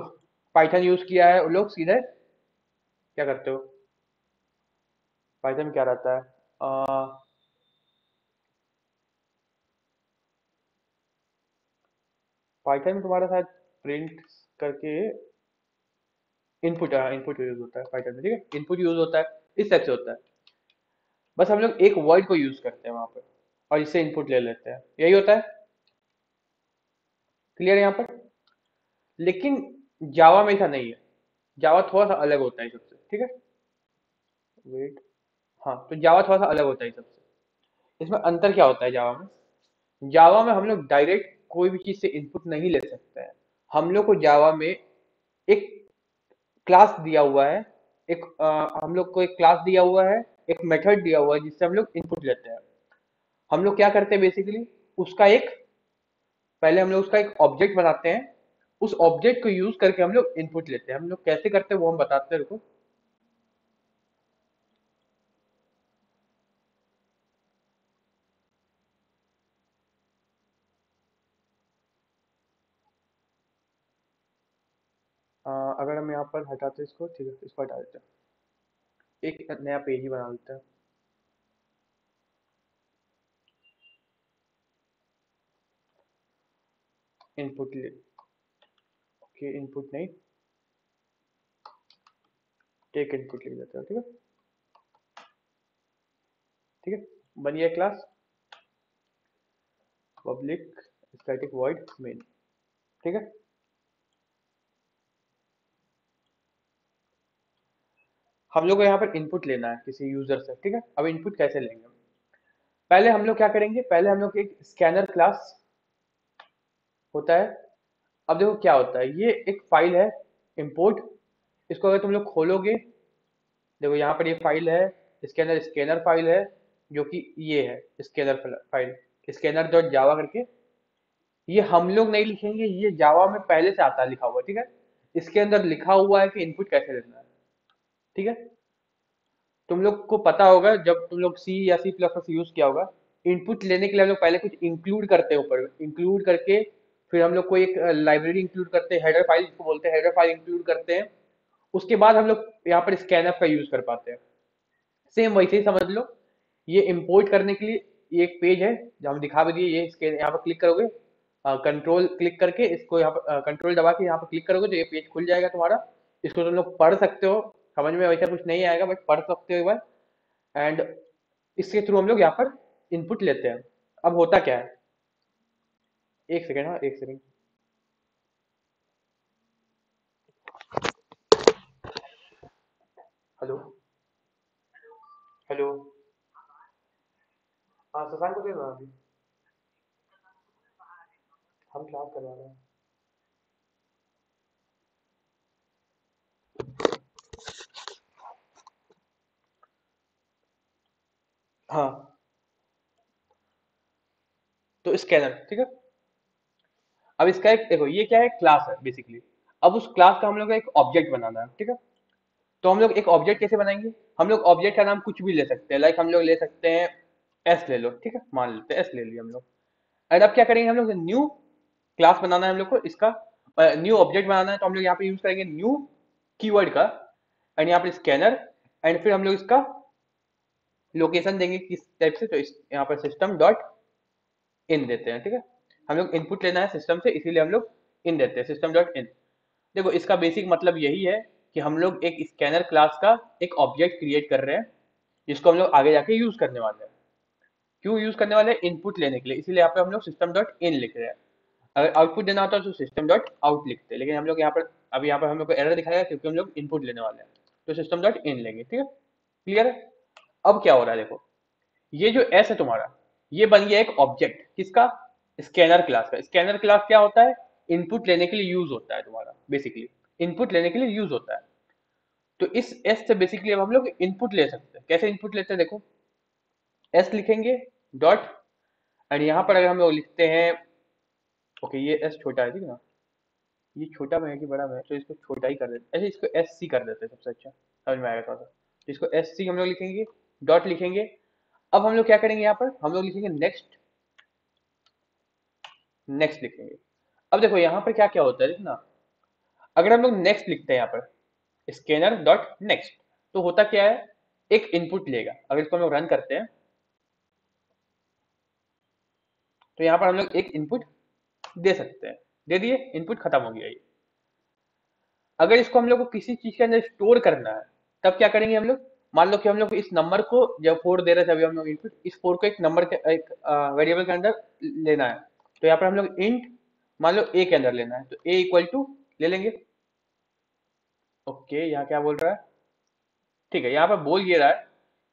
पाइथन यूज किया है वो लोग सीधे क्या करते हो, पाइथन में क्या रहता है, पाइथन में तुम्हारा शायद प्रिंट करके इनपुट, इनपुट यूज होता है पाइथन में, ठीक है, इनपुट यूज होता है, इस टाइप से होता है। बस हम लोग एक वर्ड को यूज करते हैं वहां पर और इससे इनपुट ले लेते हैं, यही होता है। क्लियर है यहाँ पर। लेकिन जावा में ऐसा नहीं है, जावा थोड़ा सा अलग होता है सबसे, ठीक है। वेट, हाँ तो जावा थोड़ा सा अलग होता है सबसे। इसमें अंतर क्या होता है जावा में, जावा में हम लोग डायरेक्ट कोई भी चीज से इनपुट नहीं ले सकते हैं। हम लोग को जावा में एक क्लास दिया हुआ है, हम लोग को एक क्लास दिया हुआ है, एक मेथड दिया हुआ है जिससे हम लोग इनपुट लेते हैं। हम लोग क्या करते हैं बेसिकली, उसका एक पहले हम लोग उसका एक ऑब्जेक्ट बनाते हैं, उस ऑब्जेक्ट को यूज करके हम लोग इनपुट लेते हैं। हम लोग कैसे करते हैं वो हम बताते हैं, रुको। अगर हम यहाँ पर हटाते हैं इसको, ठीक है, इसको हटा देते हैं, एक नया पेज ही बना देते हैं। इनपुट ले, ओके, इनपुट नहीं, टेक इनपुट लिख देते हैं, ठीक है। ठीक है, बन गया class public static void main, ठीक है। हम लोग को यहाँ पर इनपुट लेना है किसी यूजर से, ठीक है। अब इनपुट कैसे लेंगे, पहले हम लोग क्या करेंगे, पहले हम लोग एक स्कैनर क्लास होता है। अब देखो क्या होता है, ये एक फाइल है इंपोर्ट, इसको अगर तुम लोग खोलोगे, देखो यहाँ पर ये फाइल है, स्कैनर स्कैनर फाइल है, जो कि ये है स्कैनर फाइल, स्कैनर डॉट जावा करके। ये हम लोग नहीं लिखेंगे, ये जावा में पहले से आता है लिखा हुआ, ठीक है। इसके अंदर लिखा हुआ है कि इनपुट कैसे लेना है, ठीक है। तुम लोग को पता होगा जब तुम लोग सी या सी प्लस प्लस यूज किया होगा, इनपुट लेने के लिए हम लोग पहले कुछ इंक्लूड करते हैं, ऊपर इंक्लूड करके फिर हम लोग को एक लाइब्रेरी इंक्लूड करते हैं, हेडर फाइल जिसको बोलते हैं, हेडर फाइल इंक्लूड करते हैं। उसके बाद हम लोग यहाँ पर स्कैनर का यूज कर पाते हैं। सेम वैसे ही समझ लो, ये इंपोर्ट करने के लिए ये एक पेज है जो हम दिखा भी दिए, ये इसके यहाँ पर क्लिक करोगे, कंट्रोल क्लिक करके इसको यहाँ पर कंट्रोल दबा के यहाँ पर क्लिक करोगे तो ये पेज खुल जाएगा तुम्हारा। इसको तुम लोग पढ़ सकते हो, समझ में वैसा कुछ नहीं आएगा बट पढ़ सकते हो एक बार। एंड इसके थ्रू हम लोग यहाँ पर इनपुट लेते हैं। अब होता क्या है, एक सेकेंड, हाँ एक सेकेंड। Hello, hello. हाँ, शशांक को देना अभी, हम क्लास करवा रहे हैं। हाँ, तो स्कैनर, ठीक है। अब इसका एक देखो, ये क्या है, क्लास है बेसिकली। अब उस क्लास का हम लोग को एक ऑब्जेक्ट बनाना है, ठीक है। तो हम लोग एक ऑब्जेक्ट कैसे बनाएंगे, हम लोग ऑब्जेक्ट का नाम कुछ भी ले सकते हैं, लाइक हम लोग ले सकते हैं एस, ले लो, ठीक है, मान लेते हैं एस ले लिया हम लोग। एंड अब क्या करेंगे, हम लोग न्यू क्लास बनाना है हम लोग को, इसका न्यू ऑब्जेक्ट बनाना है, तो हम लोग यहाँ पे यूज करेंगे न्यू कीवर्ड का, एंड यहाँ पर स्कैनर। एंड फिर हम लोग इसका लोकेशन देंगे किस टाइप से, तो यहाँ पर सिस्टम डॉट इन देते हैं, ठीक है। हम लोग इनपुट लेना है सिस्टम से, इसीलिए हम लोग इन देते हैं, सिस्टम डॉट इन। देखो इसका बेसिक मतलब यही है कि हम लोग एक स्कैनर क्लास का एक ऑब्जेक्ट क्रिएट कर रहे हैं, जिसको हम लोग आगे जाके यूज करने वाले हैं। क्यों यूज करने वाले हैं, इनपुट लेने के लिए, इसीलिए यहाँ पे हम लोग सिस्टम डॉट इन लिख रहे हैं। अगर आउटपुट देना होता है तो सिस्टम डॉट आउट लिखते हैं, लेकिन हम लोग यहाँ पर अभी यहाँ पर हम लोग को एरर दिखाएगा क्योंकि हम लोग इनपुट लेने वाले हैं, तो सिस्टम डॉट इन लेंगे, ठीक है। क्लियर है। अब क्या हो रहा है देखो, ये जो एस है तुम्हारा, ये बन गया एक ऑब्जेक्ट किसका, स्कैनर क्लास का। स्कैनर क्लास क्या होता है, इनपुट लेने के लिए यूज होता है तुम्हारा, बेसिकली इनपुट लेने के लिए यूज होता है। तो इस एस से बेसिकली अब हम लोग इनपुट ले सकते हैं। कैसे इनपुट लेते हैं देखो, एस लिखेंगे डॉट, एंड यहाँ पर अगर हम लोग लिखते हैं, ओके ये एस छोटा है, ठीक है ना, ये छोटा में है कि बड़ा में है, तो इसको छोटा ही कर देते हैं, ऐसे इसको एस सी कर देते हैं, सबसे अच्छा समझ में आएगा थोड़ा सा। तो इसको एस सी हम लोग लिखेंगे, डॉट लिखेंगे। अब हम लोग क्या करेंगे, यहाँ पर हम लोग लिखेंगे नेक्स्ट, नेक्स्ट लिखेंगे। अब देखो यहाँ पर क्या क्या होता है, देखना, अगर हम लोग नेक्स्ट लिखते हैं यहाँ पर स्कैनर डॉट नेक्स्ट, तो होता क्या है, एक इनपुट लेगा। अगर इसको हम लोग रन करते हैं तो यहाँ पर हम लोग एक इनपुट दे सकते हैं, दे दिए, इनपुट खत्म हो गया ये। अगर इसको हम लोग को किसी चीज के अंदर स्टोर करना है, तब क्या करेंगे हम लोग, मान लो कि हम लोग इस नंबर को, जब 4 दे रहे थे अभी हम लोग इनपुट, इस 4 को एक नंबर के एक वेरिएबल के अंदर लेना है, तो यहाँ पर हम लोग इंट मान लो ए के अंदर लेना है, तो ए इक्वल टू ले लेंगे। ओके, यहाँ क्या बोल रहा है, ठीक है, यहाँ पर बोल ये रहा है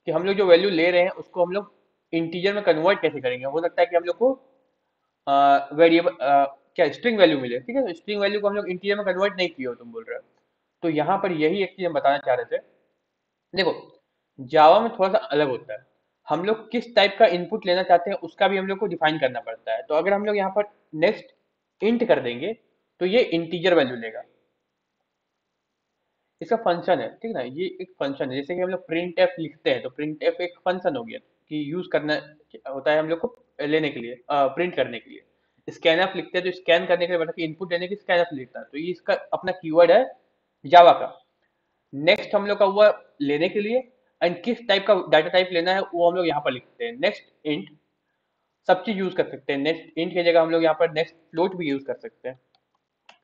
कि हम लोग जो वैल्यू ले रहे हैं उसको हम लोग इंटीजर में कन्वर्ट कैसे करेंगे। हो सकता है कि हम लोग को वेरिएबल क्या स्ट्रिंग वैल्यू मिले, ठीक है। स्ट्रिंग वैल्यू को हम लोग इंटीजर में कन्वर्ट नहीं किए हो, तुम बोल रहे हो। तो यहाँ पर यही एक चीज हम बताना चाह रहे थे। देखो, जावा में थोड़ा सा अलग होता है। हम लोग किस टाइप का इनपुट लेना चाहते हैं उसका भी हम लोग को डिफाइन करना पड़ता है। तो अगर हम लोग यहाँ पर नेक्स्ट इंट कर देंगे तो ये इंटीजर वैल्यू लेगा। इसका फंक्शन है, ठीक है ना, ये एक फंक्शन है। जैसे कि हम लोग प्रिंट एफ लिखते हैं तो प्रिंट एफ एक फंक्शन हो गया कि यूज करना होता है हम लोग को लेने के लिए, प्रिंट करने के लिए। स्कैन एफ लिखते हैं तो स्कैन करने के लिए, मतलब कि इनपुट देने के स्कैन एफ लिखता है। तो ये इसका अपना कीवर्ड है जावा का। नेक्स्ट हम लोग का हुआ लेने के लिए, एंड किस टाइप का डाटा टाइप लेना है वो हम लोग यहाँ पर लिखते हैं नेक्स्ट इंट। सब चीज यूज कर सकते हैं। नेक्स्ट इंट की जगह हम लोग यहाँ पर नेक्स्ट फ्लोट भी यूज कर सकते हैं।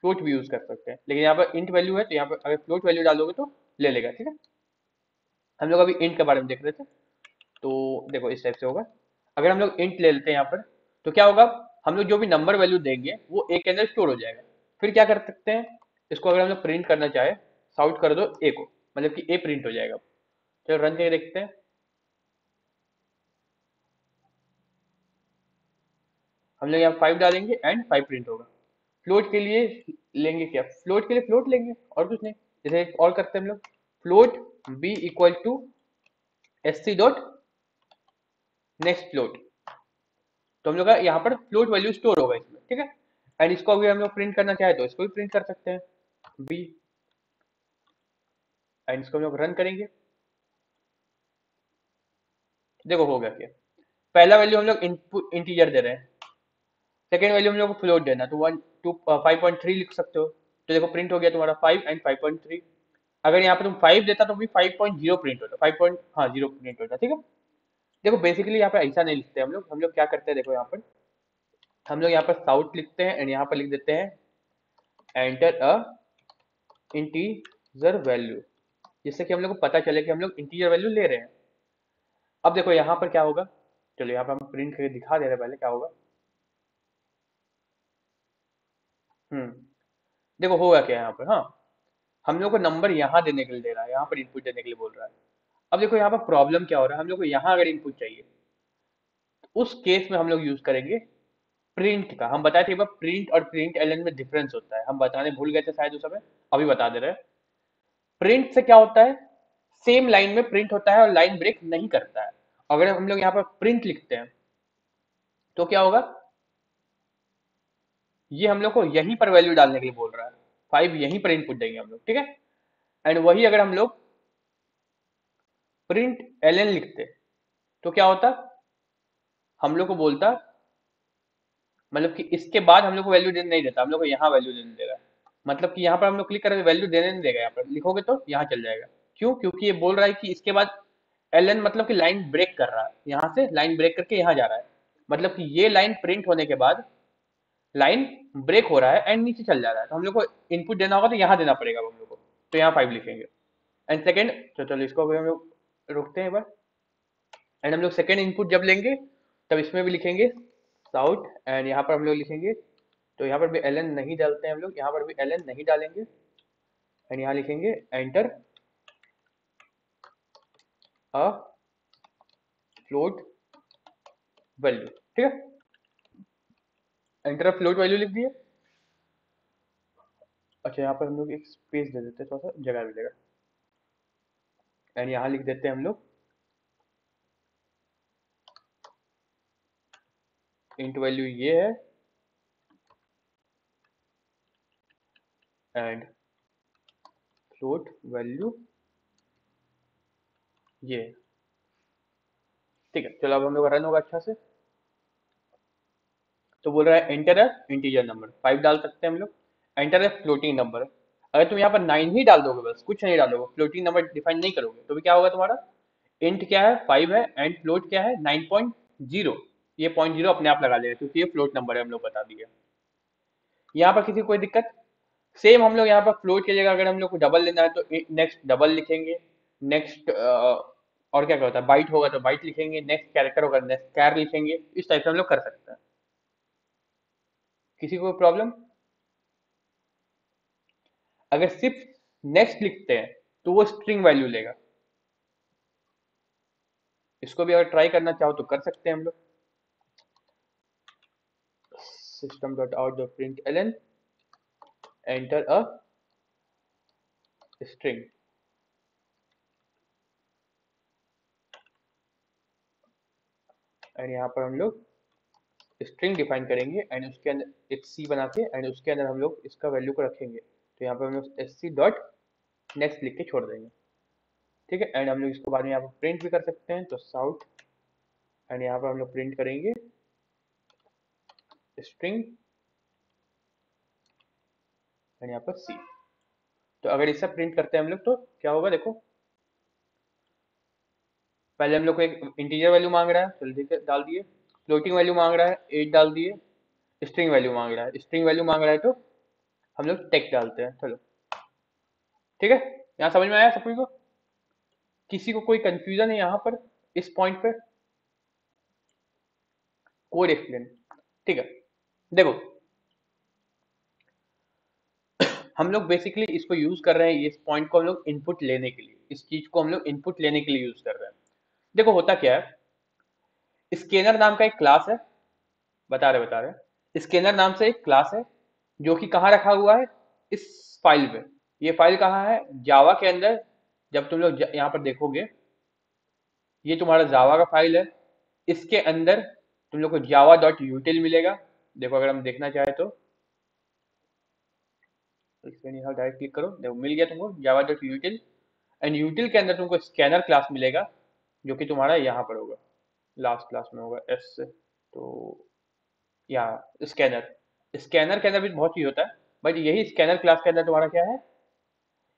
फ्लोट भी यूज कर सकते हैं, लेकिन यहाँ पर इंट वैल्यू है तो यहाँ पर अगर फ्लोट वैल्यू डालोगे तो ले लेगा, ठीक है। हम लोग अभी इंट के बारे में देख रहे थे। तो देखो इस टाइप से होगा। अगर हम लोग इंट ले लेते हैं यहाँ पर, तो क्या होगा, हम लोग जो भी नंबर वैल्यू देंगे वो ए के अंदर स्टोर हो जाएगा। फिर क्या कर सकते हैं, इसको अगर हम लोग प्रिंट करना चाहे, साउट कर दो ए को, मतलब कि ए प्रिंट हो जाएगा। चलो रन करके देखते हैं। हम लोग यहाँ 5 डालेंगे एंड 5 प्रिंट होगा। फ्लोट के लिए लेंगे क्या, फ्लोट के लिए फ्लोट लेंगे और कुछ नहीं। जैसे एक और करते हैं हम लोग, float B equal to S C dot next float. तो हम लोग का यहाँ पर फ्लोट वैल्यू स्टोर होगा इसमें, ठीक है। एंड इसको अगर हम लोग प्रिंट करना चाहे तो इसको भी प्रिंट कर सकते हैं, बी। एंड इसको हम लोग रन करेंगे। देखो हो गया क्या। पहला वैल्यू हम लोग इनपुट इंटीजर दे रहे हैं, सेकेंड वैल्यू हम लोग को फ्लोट देना, तो 5.3 लिख सकते हो। तो देखो प्रिंट हो गया तुम्हारा 5 एंड 5.3। अगर यहाँ पे तुम 5 देता तो भी 5.0 प्रिंट होता, 5 पॉइंट हाँ 0 प्रिंट होता, ठीक है। देखो बेसिकली यहाँ पे ऐसा नहीं लिखते हम लोग क्या करते हैं, देखो यहाँ पर हम लोग यहाँ पर साउट लिखते हैं एंड यहाँ पर लिख देते हैं एंटर अ इंटीजर वैल्यू, जिससे कि हम लोग को पता चले कि हम लोग इंटीजर वैल्यू ले रहे हैं। अब देखो यहाँ पर क्या होगा, चलो यहाँ पर हम प्रिंट करके दिखा दे रहे हैं पहले क्या होगा। हम्म, देखो होगा क्या यहाँ पर, हाँ, हम लोग को नंबर यहाँ देने के लिए दे रहा है, यहाँ पर इनपुट देने के लिए बोल रहा है। अब देखो यहाँ पर प्रॉब्लम क्या हो रहा है, हम लोग को यहाँ अगर इनपुट चाहिए तो उस केस में हम लोग यूज करेंगे प्रिंट का। हम बताए थे प्रिंट और प्रिंट एलन में डिफरेंस होता है, हम बताने भूल गए थे शायद उस समय, अभी बता दे रहे हैं। प्रिंट से क्या होता है, सेम लाइन में प्रिंट होता है और लाइन ब्रेक नहीं करता है। अगर हम लोग यहाँ पर प्रिंट लिखते हैं तो क्या होगा, ये हम लोग को यहीं पर वैल्यू डालने के लिए बोल रहा है। 5 यहीं पर इनपुट देंगे हम लोग, ठीक है। एंड वही अगर हम लोग प्रिंट एलन लिखते तो क्या होता, हम लोग को बोलता, मतलब कि इसके बाद हम लोग को वैल्यू देने नहीं देता, हम लोग को यहाँ वैल्यू देने देगा। मतलब कि यहाँ पर हम लोग क्लिक करेंगे वैल्यू देने नहीं देगा, यहाँ पर लिखोगे तो यहाँ चल जाएगा। क्यों, क्योंकि ये बोल रहा है कि इसके बाद एल मतलब कि लाइन ब्रेक कर रहा है, यहाँ से लाइन ब्रेक करके यहाँ जा रहा है। मतलब कि ये लाइन प्रिंट होने के बाद लाइन ब्रेक हो रहा है एंड नीचे चल जा रहा है, तो हम लोग को इनपुट देना होगा तो यहाँ देना पड़ेगा हम लोग को। तो यहाँ 5 लिखेंगे। एंड सेकेंड, तो चलो इसको अभी हम लोग रोकते हैं एक बार। एंड हम लोग सेकेंड इनपुट जब लेंगे तब इसमें भी लिखेंगे साउट, एंड यहाँ पर हम लोग लिखेंगे, तो यहाँ पर भी एल नहीं डालते हैं हम लोग, यहाँ पर भी एल नहीं डालेंगे। एंड यहाँ लिखेंगे एंटर अ फ्लोट वैल्यू, ठीक है। एंटर अ फ्लोट वैल्यू लिख दिए। अच्छा यहाँ पर हम लोग एक स्पेस दे देते हैं, थोड़ा सा जगह मिलेगा। एंड यहाँ लिख देते हैं हम लोग इंट वैल्यू ये है एंड फ्लोट वैल्यू ये है, ठीक है। चलो अब हम लोग का रन होगा अच्छा से। तो बोल रहा है एंटर है इंटीजर नंबर, 5 डाल सकते हैं हम लोग। एंटर है फ्लोटिंग नंबर। अगर तुम यहाँ पर 9 ही डाल दोगे, बस कुछ नहीं डालोगे, फ्लोटिंग नंबर डिफाइन नहीं करोगे, तो भी क्या होगा तुम्हारा, इंट क्या है 5 है एंड फ्लोट क्या है 9.0। ये 0.0 अपने आप लगा लेगा क्योंकि ये फ्लोट नंबर है, हम लोग बता दिए। यहाँ पर किसी को कोई दिक्कत, सेम हम लोग यहाँ पर फ्लोट की जगह अगर हम लोग को डबल लेना है तो नेक्स्ट डबल लिखेंगे। नेक्स्ट और क्या होता है, बाइट होगा तो बाइट लिखेंगे, नेक्स्ट कैरेक्टर होगा नेक्स्ट कैर लिखेंगे। इस टाइप से हम लोग कर सकते हैं। किसी को प्रॉब्लम, अगर सिर्फ नेक्स्ट लिखते हैं तो वो स्ट्रिंग वैल्यू लेगा। इसको भी अगर ट्राई करना चाहो तो कर सकते हैं हम लोग। system.out.println enter a string and यहाँ पर हम लोग स्ट्रिंग डिफाइन करेंगे एंड उसके अंदर एक सी बना के एंड उसके अंदर हम लोग इसका वैल्यू को रखेंगे। तो यहाँ पर हम लोग sc डॉट नेक्स्ट लिख के छोड़ देंगे, ठीक है। एंड हम लोग इसको बाद में यहाँ पर प्रिंट भी कर सकते हैं, तो साउट एंड यहाँ पर हम लोग प्रिंट करेंगे स्ट्रिंग एंड यहाँ पर सी। तो अगर इससे प्रिंट करते हैं हम लोग तो क्या होगा देखो, पहले हम लोग को एक इंटीजर वैल्यू मांग रहा है, चलो ठीक है डाल दिए। फ्लोटिंग वैल्यू मांग रहा है 8 डाल दिए। स्ट्रिंग वैल्यू मांग रहा है, स्ट्रिंग वैल्यू मांग रहा है तो हम लोग टेक्स्ट डालते हैं। चलो ठीक है, यहाँ समझ में आया सभी को? किसी को कोई कंफ्यूजन है यहाँ पर इस पॉइंट पे? कोड एक्सप्लेन, ठीक है। देखो हम लोग बेसिकली इसको यूज कर रहे हैं, इस पॉइंट को हम लोग इनपुट लेने के लिए, इस चीज को हम लोग इनपुट लेने के लिए यूज कर रहे हैं। देखो होता क्या है, स्कैनर नाम का एक क्लास है, बता रहे स्कैनर नाम से एक क्लास है जो कि कहाँ रखा हुआ है, इस फाइल में। ये फाइल कहाँ है, जावा के अंदर। जब तुम लोग यहाँ पर देखोगे, ये तुम्हारा जावा का फाइल है, इसके अंदर तुम लोग को जावा डॉट यूटिल मिलेगा। देखो अगर हम देखना चाहे तो इसमें यहाँ डायरेक्ट क्लिक करो, देखो मिल गया तुमको जावा डॉट यूटिल। एंड यूटिल के अंदर तुमको स्कैनर क्लास मिलेगा जो कि तुम्हारा यहाँ पर होगा, लास्ट क्लास में होगा एस से। तो यहाँ स्कैनर, स्कैनर के अंदर भी बहुत चीज होता है, बट यही स्कैनर क्लास के अंदर तुम्हारा क्या है,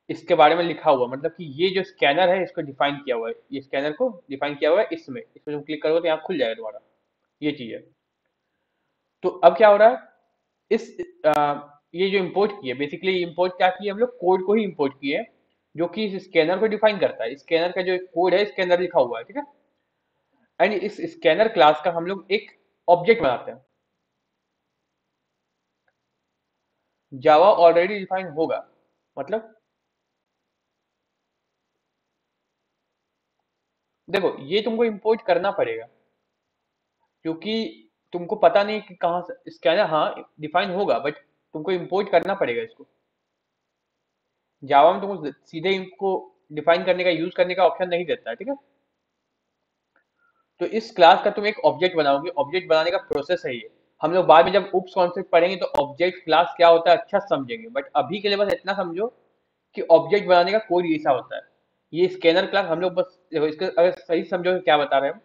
इसके बारे में लिखा हुआ, मतलब कि ये जो स्कैनर है इसको डिफाइन किया हुआ है, ये स्कैनर को डिफाइन किया हुआ है इसमें तुम क्लिक करोगे तो यहाँ खुल जाएगा तुम्हारा, ये चीज है। तो अब क्या हो रहा है, इस ये जो इंपोर्ट किए, बेसिकली इंपोर्ट क्या किए हम लोग, कोड को ही इंपोर्ट किए जो कि इस स्कैनर को डिफाइन करता है। स्कैनर का जो कोड है इसके अंदर लिखा हुआ है, ठीक है। एंड इस स्कैनर क्लास का हम लोग एक ऑब्जेक्ट बनाते हैं। जावा ऑलरेडी डिफाइन होगा, मतलब देखो ये तुमको इंपोर्ट करना पड़ेगा क्योंकि तुमको पता नहीं कि कहाँ से स्कैनर, हाँ डिफाइन होगा बट तुमको इंपोर्ट करना पड़ेगा इसको। जावा में तुमको सीधे इनको डिफाइन करने का, यूज करने का ऑप्शन नहीं देता है, ठीक है। तो इस क्लास का तुम एक ऑब्जेक्ट बनाओगे, ऑब्जेक्ट बनाने का प्रोसेस है ये। हम लोग बाद में जब उप्स कॉन्सेप्ट पढ़ेंगे तो ऑब्जेक्ट क्लास क्या होता है अच्छा समझेंगे, बट अभी के लिए बस इतना समझो कि ऑब्जेक्ट बनाने का कोड ऐसा होता है। ये स्कैनर क्लास हम लोग बस देखो, इसका अगर सही समझो क्या बता रहे हैं हम,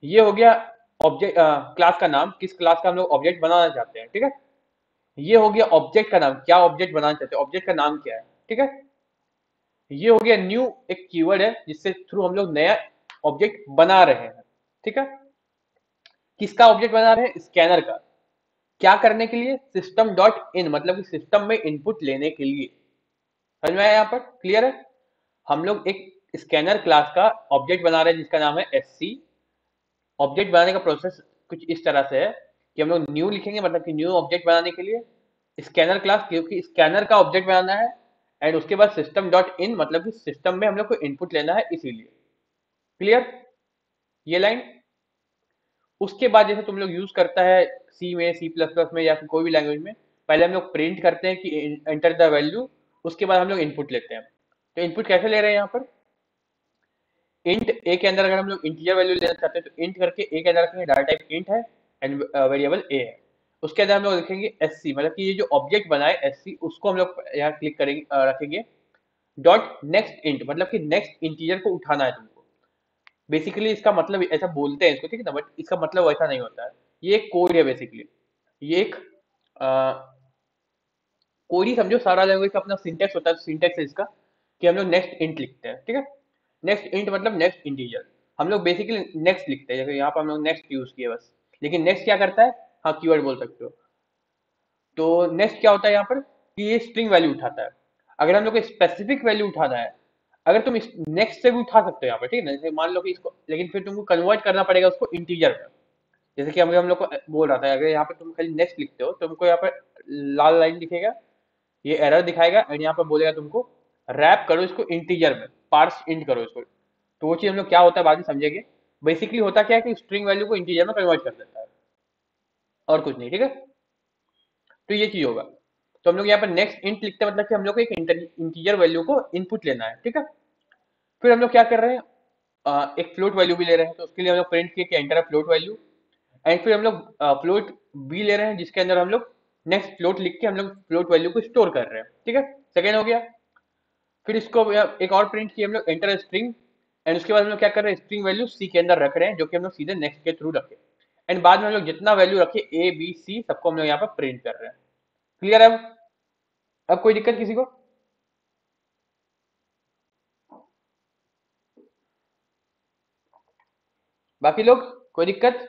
ये हो गया ऑब्जेक्ट क्लास का नाम, किस क्लास का हम लोग ऑब्जेक्ट बनाना चाहते हैं, ठीक है। ये हो गया ऑब्जेक्ट का नाम, क्या ऑब्जेक्ट बनाना चाहते हैं, ऑब्जेक्ट का नाम क्या है, ठीक है। ये हो गया न्यू, एक कीवर्ड है जिससे थ्रू हम लोग नया ऑब्जेक्ट बना रहे हैं, ठीक है। किसका ऑब्जेक्ट बना रहे हैं, स्कैनर का। क्या करने के लिए, सिस्टम डॉट इन, मतलब कि सिस्टम में इनपुट लेने के लिए। समझ में आया यहाँ पर, क्लियर है। हम लोग एक स्कैनर क्लास का ऑब्जेक्ट बना रहे हैं जिसका नाम है एससी। ऑब्जेक्ट बनाने का प्रोसेस कुछ इस तरह से है कि हम लोग न्यू लिखेंगे, मतलब कि न्यू ऑब्जेक्ट बनाने के लिए स्कैनर क्लास, क्योंकि स्कैनर का ऑब्जेक्ट बनाना है। एंड उसके बाद सिस्टम डॉट इन, मतलब कि सिस्टम में हम लोग को इनपुट लेना है, इसीलिए। क्लियर ये लाइन। उसके बाद जैसे तुम लोग यूज करता है सी में, सी प्लस प्लस में या फिर कोई भी लैंग्वेज में, पहले हम लोग प्रिंट करते हैं कि एंटर द वैल्यू, उसके बाद हम लोग इनपुट लेते हैं। तो इनपुट कैसे ले रहे हैं यहाँ पर, इंट ए के अंदर अगर हम लोग इंटीजर वैल्यू लेना चाहते हैं तो इंट करके ए के अंदर रखेंगे, डाटा टाइप इंट है एंड वेरिएबल ए है। उसके अंदर हम लोग लिखेंगे एस सी, मतलब कि ये जो ऑब्जेक्ट बनाए एस सी, उसको हम लोग यहाँ क्लिक करेंगे, रखेंगे डॉट नेक्स्ट इंट, मतलब कि नेक्स्ट इंटीजर को उठाना है तुमको। बेसिकली इसका मतलब ऐसा बोलते हैं इसको, ठीक है ना, बट इसका मतलब वैसा नहीं होता है। ये एक कोड है बेसिकली, ये एक कोड ही समझो, सारा लैंग्वेज का अपना सिंटेक्स होता है। सिंटेक्स है इसका कि हम लोग नेक्स्ट इंट लिखते हैं, ठीक है। नेक्स्ट इंट मतलब नेक्स्ट इंटीजर, हम लोग बेसिकली नेक्स्ट लिखते हैं, जैसे यहाँ पर हम लोग नेक्स्ट यूज किए बस। लेकिन नेक्स्ट क्या करता है, हाँ कीवर्ड बोल सकते हो। तो नेक्स्ट क्या होता है यहाँ पर कि ये स्ट्रिंग वैल्यू उठाता है। अगर हम लोग को स्पेसिफिक वैल्यू उठाना है, अगर तुम इस नेक्स्ट से भी उठा सकते हो यहाँ पर, ठीक है ना, जैसे मान लो कि इसको, लेकिन फिर तुमको कन्वर्ट करना पड़ेगा उसको इंटीजर में। जैसे कि हम लोग को बोल रहा था, अगर यहाँ पे तुम खाली नेक्स्ट लिखते हो तो तुमको यहाँ पर लाल लाइन दिखेगा, ये एरर दिखाएगा एंड यहाँ पर बोलेगा तुमको रैप करो इसको इंटीजर में, पार्स इंट करो इसको। तो वो चीज हम लोग क्या होता है बाद में समझेंगे। बेसिकली होता क्या है कि स्ट्रिंग वैल्यू को इंटीजर में कन्वर्ट कर देता है, और कुछ नहीं, ठीक है। तो ये चीज होगा। तो हम लोग यहाँ पर नेक्स्ट इंट लिखते हैं, मतलब कि हम लोग को एक इंटीजर वैल्यू को इनपुट लेना है, ठीक है। फिर हम लोग क्या कर रहे हैं, एक फ्लोट वैल्यू भी ले रहे हैं, तो उसके लिए हम लोग प्रिंट किए कि enter a float value. And फिर हम लोग फ्लोट बी ले रहे हैं, जिसके अंदर हम लोग नेक्स्ट फ्लोट लिख के हम लोग फ्लोट वैल्यू को स्टोर कर रहे हैं, ठीक है। सेकेंड हो गया। फिर इसको एक और प्रिंट किए हम लोग एंटर स्ट्रिंग। एंड उसके बाद हम लोग क्या कर रहे हैं, स्ट्रिंग वैल्यू सी के अंदर रख रहे हैं, जो कि हम लोग सीधे नेक्स्ट के थ्रू रखे। एंड बाद में हम लोग जितना वैल्यू रखे ए बी सी सबको हम लोग यहाँ पर प्रिंट कर रहे हैं। क्लियर है अब कोई दिक्कत किसी को? बाकी लोग, कोई दिक्कत?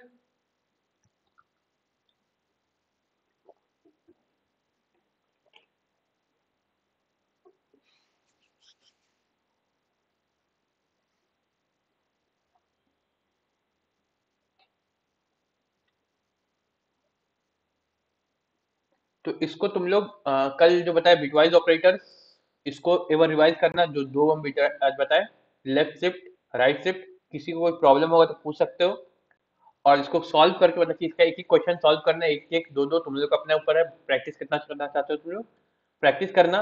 तो इसको तुम लोग कल जो बताए बिटवाइज ऑपरेटर्स, इसको एक बार रिवाइज करना, जो दो हम आज बताए, लेफ्ट शिफ्ट राइट शिफ्ट। किसी को कोई प्रॉब्लम होगा तो पूछ सकते हो। और इसको सॉल्व करके, मतलब कि इसका एक एक क्वेश्चन सॉल्व करना, एक एक दो दो तुम लोग को अपने ऊपर है, प्रैक्टिस कितना करना चाहते हो तुम लोग, प्रैक्टिस करना।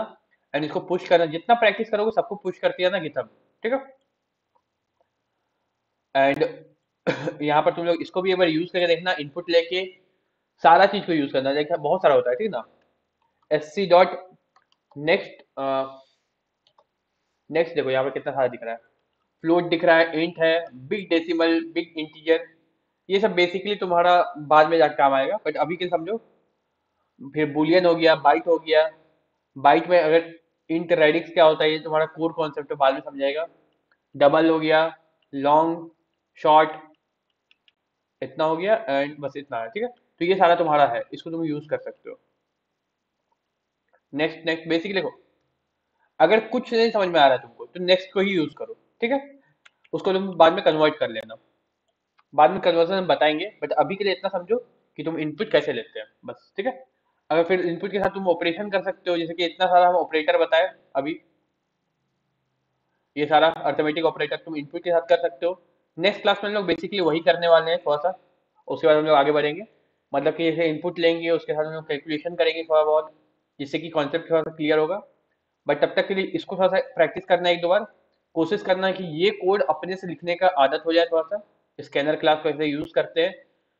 एंड इसको पुश करना, जितना प्रैक्टिस करोगे सबको पुश करती है ना गिटहब, ठीक है। एंड यहाँ पर तुम लोग इसको भी एक बार यूज करके देखना, इनपुट लेके सारा चीज को यूज करना, देखा बहुत सारा होता है, ठीक है ना। S C dot next, next देखो यहाँ पर कितना सारा दिख रहा है, फ्लोट दिख रहा है, इंट है, बिग डेसिमल, बिग इंटीजर। ये सब बेसिकली तुम्हारा बाद में जाकर काम आएगा, बट अभी के लिए समझो। फिर बुलियन हो गया, बाइट हो गया। बाइट में अगर इंट रेडिक्स क्या होता है, ये तुम्हारा कोर कॉन्सेप्ट है, बाद में समझाएगा। डबल हो गया, लॉन्ग, शॉर्ट, इतना हो गया, एंड बस इतना है, ठीक है। तो ये सारा तुम्हारा है, इसको तुम यूज कर सकते हो। नेक्स्ट नेक्स्ट बेसिकली देखो, अगर कुछ नहीं समझ में आ रहा है तुमको तो नेक्स्ट को ही यूज करो, ठीक है। उसको तुम बाद में कन्वर्ट कर लेना, बाद में कन्वर्जन हम बताएंगे, बट अभी के लिए इतना समझो कि तुम इनपुट कैसे लेते हैं बस, ठीक है। अगर फिर इनपुट के साथ तुम ऑपरेशन कर सकते हो, जैसे कि इतना सारा हम ऑपरेटर बताए अभी, ये सारा अर्थमेटिक ऑपरेटर तुम इनपुट के साथ कर सकते हो। नेक्स्ट क्लास में हम लोग बेसिकली वही करने वाले हैं थोड़ा सा, उसके बाद हम लोग आगे बढ़ेंगे। मतलब कि जैसे इनपुट लेंगे, उसके साथ हम लोग कैलकुलेशन करेंगे थोड़ा बहुत, जिससे कि कॉन्सेप्ट थोड़ा सा क्लियर होगा। बट तब तक के लिए इसको थोड़ा सा प्रैक्टिस करना है, एक दो बार कोशिश करना है कि ये कोड अपने से लिखने का आदत हो जाए थोड़ा सा। स्कैनर क्लास को ऐसे यूज करते हैं,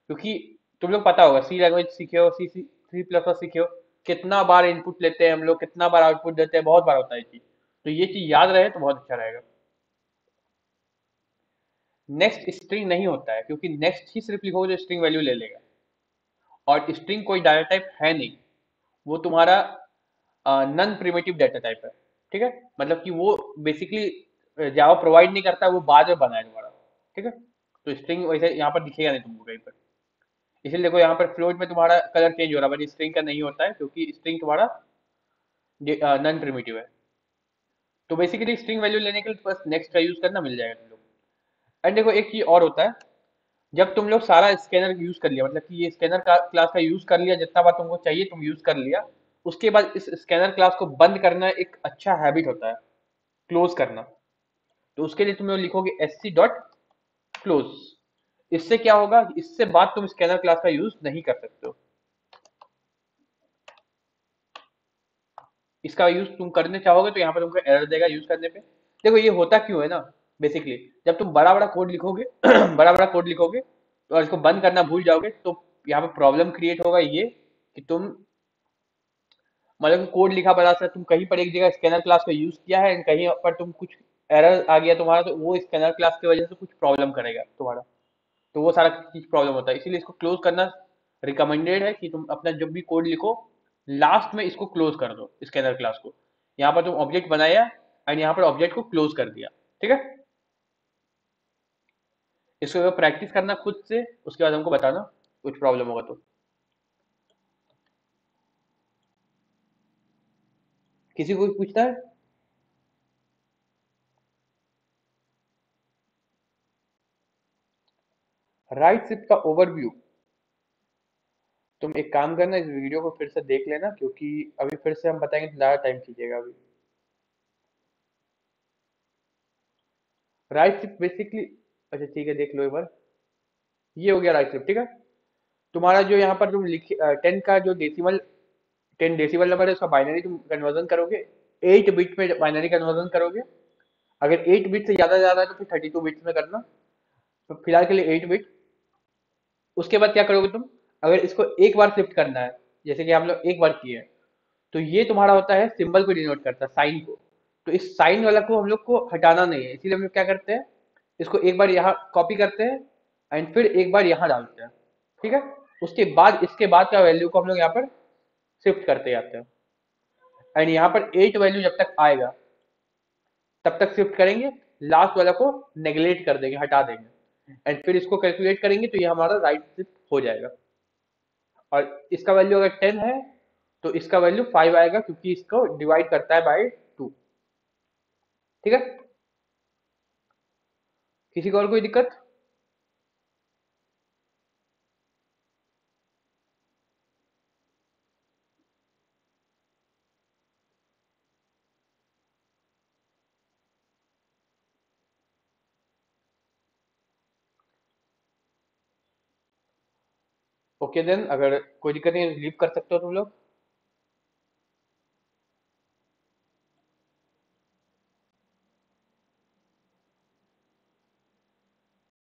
क्योंकि तुम लोग पता होगा सी लैंग्वेज सीखे हो, सी सी प्लस प्लस सीखे हो, कितना बार इनपुट लेते हैं हम लोग, कितना बार आउटपुट देते हैं, बहुत बार होता है ये चीज। तो ये चीज याद रहे तो बहुत अच्छा रहेगा। नेक्स्ट स्ट्रिंग नहीं होता है, क्योंकि नेक्स्ट ही सिर्फ लिखोगे तो स्ट्रिंग वैल्यू ले लेगा, और स्ट्रिंग कोई डाटा टाइप है नहीं, वो तुम्हारा नॉन प्रिमिटिव डाटा टाइप है, ठीक है। मतलब कि वो बेसिकली जावा प्रोवाइड नहीं करता, वो बाद में बना है तुम्हारा, ठीक है। तो स्ट्रिंग वैसे यहाँ पर दिखेगा नहीं तुमको कहीं पर। इसीलिए देखो यहाँ पर फ्लोट में तुम्हारा कलर चेंज हो रहा है, बट स्ट्रिंग का नहीं होता है, क्योंकि स्ट्रिंग तुम्हारा नॉन प्रिमिटिव है। तो बेसिकली स्ट्रिंग वैल्यू लेने के लिए बस नेक्स्ट का यूज करना, मिल जाएगा तुम लोग। एंड देखो एक चीज और होता है, जब तुम लोग सारा स्कैनर यूज कर लिया, मतलब कि ये स्कैनर का क्लास का यूज कर लिया, जितना बार तुमको चाहिए तुम यूज कर लिया, उसके बाद इस स्कैनर क्लास को बंद करना एक अच्छा हैबिट होता है, क्लोज करना। तो उसके लिए तुम लोग लिखोगे एस सी डॉट क्लोज। इससे क्या होगा, इससे बाद तुम स्कैनर क्लास का यूज नहीं कर सकते हो। इसका यूज तुम करने चाहोगे तो यहाँ पर तुमको एरर देगा यूज करने पे। देखो ये होता क्यों है ना, बेसिकली जब तुम बड़ा बड़ा कोड लिखोगे बड़ा बड़ा कोड लिखोगे तो, और इसको बंद करना भूल जाओगे तो यहाँ पे प्रॉब्लम क्रिएट होगा, ये कि तुम मतलब कोड लिखा बड़ा सा, तुम कहीं पर एक जगह स्कैनर क्लास का यूज किया है, कहीं पर तुम कुछ एरर आ गया तुम्हारा, तो वो स्कैनर क्लास की वजह से कुछ प्रॉब्लम करेगा तुम्हारा। तो वो सारा चीज प्रॉब्लम होता है, इसीलिए इसको क्लोज करना रिकमेंडेड है, कि तुम अपना जब भी कोड लिखो लास्ट में इसको क्लोज कर दो स्कैनर क्लास को। यहाँ पर तुम ऑब्जेक्ट बनाया एंड यहाँ पर ऑब्जेक्ट को क्लोज कर दिया, ठीक है। इसको प्रैक्टिस करना खुद से, उसके बाद हमको बताना कुछ प्रॉब्लम होगा तो। किसी को कुछ पूछना है? राइट शिफ्ट का ओवरव्यू, तुम एक काम करना, इस वीडियो को फिर से देख लेना, क्योंकि अभी फिर से हम बताएंगे तो ज़्यादा टाइम खींचेगा अभी। राइट शिफ्ट बेसिकली, अच्छा ठीक है देख लो एक बार। ये हो गया राइट शिफ्ट, ठीक है। तुम्हारा जो यहाँ पर तुम लिखे 10 का जो डेसिमल 10 डेसिबल नंबर है, उसका बाइनरी तुम कन्वर्जन करोगे, 8 बिट में बाइनरी कन्वर्जन करोगे। अगर 8 बिट से ज्यादा है तो फिर 32 बिट्स में करना। तो फिलहाल के लिए 8 बिट। उसके बाद क्या करोगे तुम, अगर इसको एक बार शिफ्ट करना है, जैसे कि हम लोग एक बार किए हैं, तो ये तुम्हारा होता है सिंबल को डिनोट करता है, साइन को। तो इस साइन वाला को हम लोग को हटाना नहीं है, इसीलिए हम लोग क्या करते हैं, इसको एक बार यहाँ कॉपी करते हैं एंड फिर एक बार यहाँ डालते हैं। ठीक है। उसके बाद इसके बाद का वैल्यू को हम लोग यहाँ पर शिफ्ट करते जाते हैं। एंड यहाँ पर 8 वैल्यू जब तक आएगा तब तक शिफ्ट करेंगे, लास्ट वाला को नेग्लेक्ट कर देंगे, हटा देंगे। एंड फिर इसको कैलकुलेट करेंगे तो ये हमारा राइट शिफ्ट हो जाएगा। और इसका वैल्यू अगर 10 है तो इसका वैल्यू 5 आएगा, क्योंकि इसको डिवाइड करता है बाय 2। ठीक है। किसी को और कोई दिक्कत? ओके देन, अगर कोई दिक्कत नहीं लीव कर सकते हो तुम लोग।